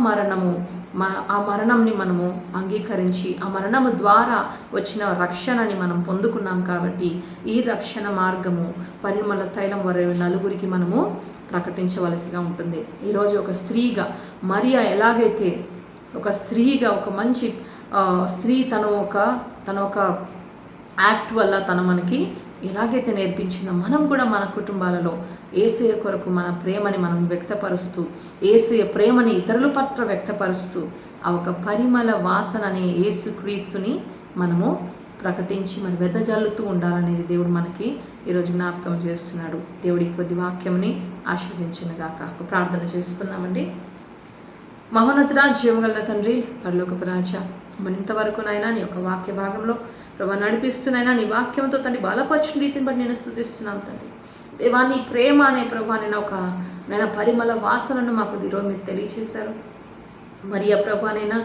మరణంని మనము అంగీకరించి ఆ మరణము ద్వారా వచ్చిన రక్షణని మనం పొందుకున్నాం. కాబట్టి ఈ రక్షణ మార్గము పరిమళ తైలం వరే నలుగురికి మనము ప్రకటించవలసిగా ఉంటుంది. ఈరోజు ఒక స్త్రీగా మరియా ఎలాగైతే ఒక స్త్రీగా ఒక మంచి స్త్రీ తన ఒక యాక్ట్ వల్ల తన మనకి ఎలాగైతే నేర్పించిందో, మనం కూడా మన కుటుంబాలలో యేసయ్య కొరకు మన ప్రేమని మనం వ్యక్తపరుస్తూ, యేసయ్య ప్రేమని ఇతరుల పట్ల వ్యక్తపరుస్తూ ఆ ఒక పరిమళ వాసన అనే యేసుక్రీస్తుని మనము ప్రకటించి మరి వెదజల్లుతూ ఉండాలనేది దేవుడు మనకి ఈరోజు జ్ఞాపకం చేస్తున్నాడు. దేవుడి కొద్ది వాక్యంని ఆశీర్వదించునుగాక. ఒక ప్రార్థన చేసుకుందామండి. మహోన్నతుడా, జీవగల తండ్రి, పరలోకపు రాజా, మరి ఇంతవరకు నాయనా నీ యొక్క వాక్య భాగంలో ప్రభా నడిపిస్తున్నాయినా నీ వాక్యంతో తండ్రి బలపరిచిన రీతిని బట్టి నేను స్తుతిస్తున్నాం తండ్రి. దేవా నీ ప్రేమ అనే ప్రభా నేను పరిమళ వాసనను మాకు ఈరోజు మీరు తెలియజేశారు. మరి ఆ ప్రభానైనా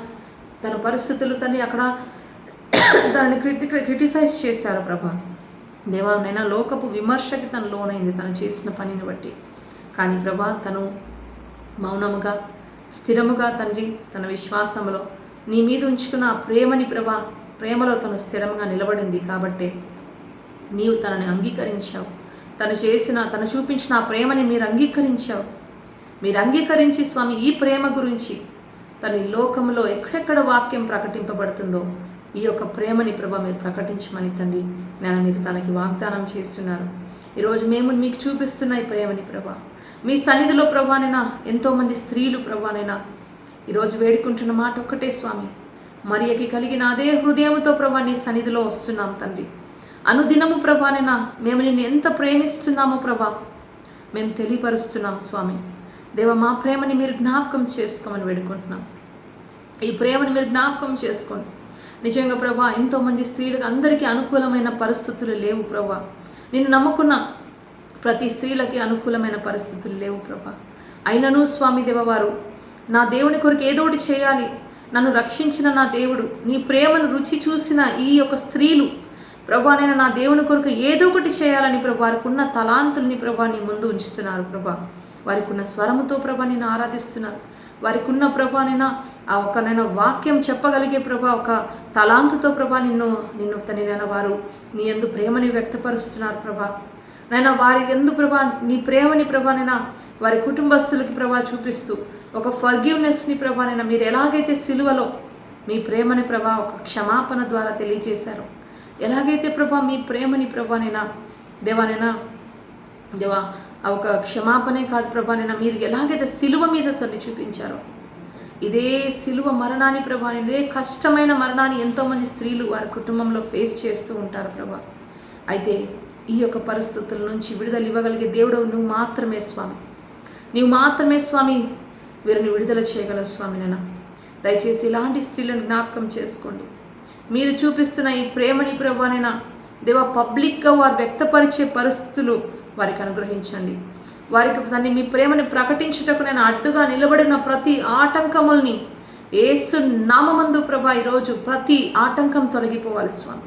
తన పరిస్థితులు తండ్రి అక్కడ తనని క్రిటిసైజ్ చేశారు ప్రభా. దేవా నైనా లోకపు విమర్శకి తను లోనైంది తను చేసిన పనిని బట్టి. కానీ ప్రభా తను మౌనముగా స్థిరముగా తండ్రి తన విశ్వాసంలో నీ మీద ఉంచుకున్న ఆ ప్రేమని ప్రభా ప్రేమలో తను స్థిరంగా నిలబడింది కాబట్టి నీవు తనని అంగీకరించావు. తను చూపించిన ఆ ప్రేమని మీరు అంగీకరించావు. మీరు అంగీకరించి స్వామి ఈ ప్రేమ గురించి తన లోకంలో ఎక్కడెక్కడ వాక్యం ప్రకటింపబడుతుందో ఈ యొక్క ప్రేమని ప్రభా మీరు ప్రకటించమని తండ్రి నేను మీరు తనకి వాగ్దానం చేస్తున్నారు. ఈరోజు మేము మీకు చూపిస్తున్న ఈ ప్రేమని ప్రభా మీ సన్నిధిలో ప్రభానైనా ఎంతోమంది స్త్రీలు ప్రభానైనా ఈరోజు వేడుకుంటున్న మాట ఒక్కటే స్వామి, మరియకి కలిగిన అదే హృదయంతో ప్రభా నీ సన్నిధిలో వస్తున్నాం తండ్రి. అనుదినము ప్రభానైనా మేము నిన్ను ఎంత ప్రేమిస్తున్నామో ప్రభా మేము తెలియపరుస్తున్నాం స్వామి. దేవ మా ప్రేమని మీరు జ్ఞాపకం చేసుకోమని వేడుకుంటున్నాం. ఈ ప్రేమని మీరు జ్ఞాపకం చేసుకోండి. నిజంగా ప్రభా ఎంతోమంది స్త్రీలకు అందరికీ అనుకూలమైన పరిస్థితులు లేవు ప్రభా. నిన్ను నమ్ముకున్న ప్రతి స్త్రీలకి అనుకూలమైన పరిస్థితులు లేవు ప్రభా. అయినను స్వామి దేవవారు నా దేవుని కొరకు ఏదో ఒకటి చేయాలి, నన్ను రక్షించిన నా దేవుడు నీ ప్రేమను రుచి చూసిన ఈ యొక్క స్త్రీలు ప్రభా నేను నా దేవుని కొరకు ఏదో ఒకటి చేయాలని ప్రభా వారికి ఉన్న తలాంతుల్ని ప్రభా నీ ముందు ఉంచుతున్నారు ప్రభా. వారికి ఉన్న స్వరముతో ప్రభా నిన్ను ఆరాధిస్తున్నారు. వారికి ఉన్న ప్రభానైనా ఆ ఒకనైనా వాక్యం చెప్పగలిగే ప్రభా ఒక తలాంతుతో ప్రభా నిన్ను తనైనా వారు నీ యందు ప్రేమని వ్యక్తపరుస్తున్నారు ప్రభా. నైనా వారి యందు ప్రభా నీ ప్రేమని ప్రభానైనా వారి కుటుంబస్తులకి ప్రభా చూపిస్తూ ఒక ఫర్గివ్నెస్ని ప్రభానైనా మీరు ఎలాగైతే సిలువలో మీ ప్రేమని ప్రభా ఒక క్షమాపణ ద్వారా తెలియజేశారో, ఎలాగైతే ప్రభా మీ ప్రేమని ప్రభానైనా దేవా ఆ ఒక క్షమాపణే కాదు ప్రభానైనా మీరు ఎలాగైతే సిలువ మీద తల్లి చూపించారో ఇదే సిలువ మరణాన్ని ప్రభాని ఇదే కష్టమైన మరణాన్ని ఎంతోమంది స్త్రీలు వారి కుటుంబంలో ఫేస్ చేస్తూ ఉంటారు ప్రభా. అయితే ఈ యొక్క పరిస్థితుల నుంచి విడుదల ఇవ్వగలిగే దేవుడు నువ్వు మాత్రమే స్వామి. నీవు మాత్రమే స్వామి వీరిని విడుదల చేయగలవు స్వామి. నేను దయచేసి ఇలాంటి స్త్రీలను జ్ఞాపకం చేసుకోండి. మీరు చూపిస్తున్న ఈ ప్రేమని ప్రభానైనా దేవ పబ్లిక్గా వారు వ్యక్తపరిచే పరిస్థితులు వారికి అనుగ్రహించండి. వారికి దాన్ని మీ ప్రేమని ప్రకటించుటకు నేను అడ్డుగా నిలబడిన ప్రతి ఆటంకముల్ని యేసు నామమందు ప్రభా ఈరోజు ప్రతి ఆటంకం తొలగిపోవాలి స్వామి.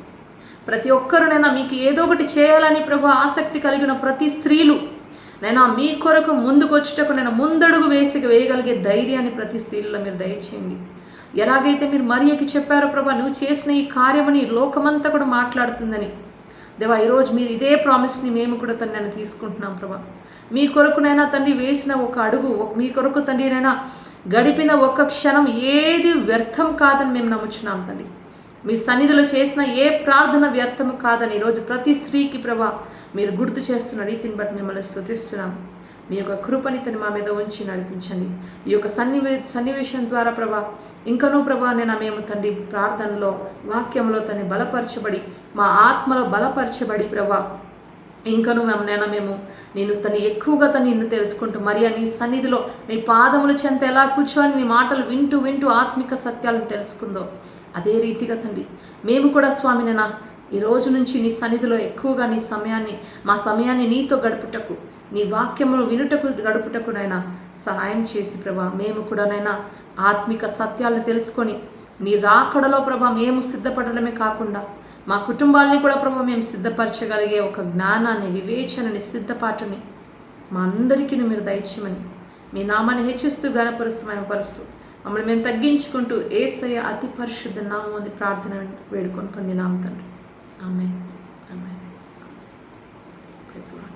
ప్రతి ఒక్కరునైనా మీకు ఏదో ఒకటి చేయాలని ప్రభా ఆసక్తి కలిగిన ప్రతి స్త్రీలు నైనా మీ కొరకు ముందుకు వచ్చుటకు నేను ముందడుగు వేయగలిగే ధైర్యాన్ని ప్రతి స్త్రీలలో మీరు దయచేయండి. ఎలాగైతే మీరు మరియకి చెప్పారో ప్రభా నువ్వు చేసిన ఈ కార్యమని లోకమంతా కూడా మాట్లాడుతుందని దేవా ఈరోజు మీరు ఇదే ప్రామిస్ని మేము కూడా తండ్రి తీసుకుంటున్నాం ప్రభా. మీ కొరకునైనా తండ్రి వేసిన ఒక అడుగు మీ కొరకు తండ్రినైనా గడిపిన ఒక్క క్షణం ఏది వ్యర్థం కాదని మేము నమ్ముచున్నాం తండ్రి. మీ సన్నిధిలో చేసిన ఏ ప్రార్థన వ్యర్థం కాదని ఈరోజు ప్రతి స్త్రీకి ప్రభా మీరు గుర్తు చేస్తున్న రీతిని బట్టి మిమ్మల్ని స్తుతిస్తున్నాం. మీ యొక్క కృపని తను మా మీద ఉంచి నడిపించండి. ఈ యొక్క సన్నివేశం ద్వారా ప్రభా ఇంకనూ ప్రభా మేము తండ్రి ప్రార్థనలో వాక్యంలో తను బలపరచబడి మా ఆత్మలో బలపరచబడి ప్రభా ఇంకనూ మేము నేను తను ఎక్కువగా నిన్ను తెలుసుకుంటూ మరి నీ సన్నిధిలో మీ పాదముల చెంత ఎలా కూర్చొని నీ మాటలు వింటూ ఆత్మిక సత్యాలను తెలుసుకుందో అదే రీతిగా తండ్రి మేము కూడా స్వామి ఈ రోజు నుంచి నీ సన్నిధిలో ఎక్కువగా మా సమయాన్ని నీతో గడుపుటకు నీ వాక్యమును వినుటకు గడుపుటకు నైనా సహాయం చేసి ప్రభా మేము కూడా ఆత్మిక సత్యాలను తెలుసుకొని నీ రాకడలో ప్రభా మేము సిద్ధపడడమే కాకుండా మా కుటుంబాలని కూడా ప్రభా మేము సిద్ధపరచగలిగే ఒక జ్ఞానాన్ని వివేచనని సిద్ధపాటుని మా అందరికీ మీరు దయచేయమని మీ నామాన్ని హెచ్చిస్తూ గణపరుస్తూ మహిమపరుస్తూ మమ్మల్ని మేము తగ్గించుకుంటూ యేసయ్య అతి పరిశుద్ధ నామం ప్రార్థన వేడుకొని పొందినాం తండ్రి. ఆమేన్. ఆమేన్. Praise lord.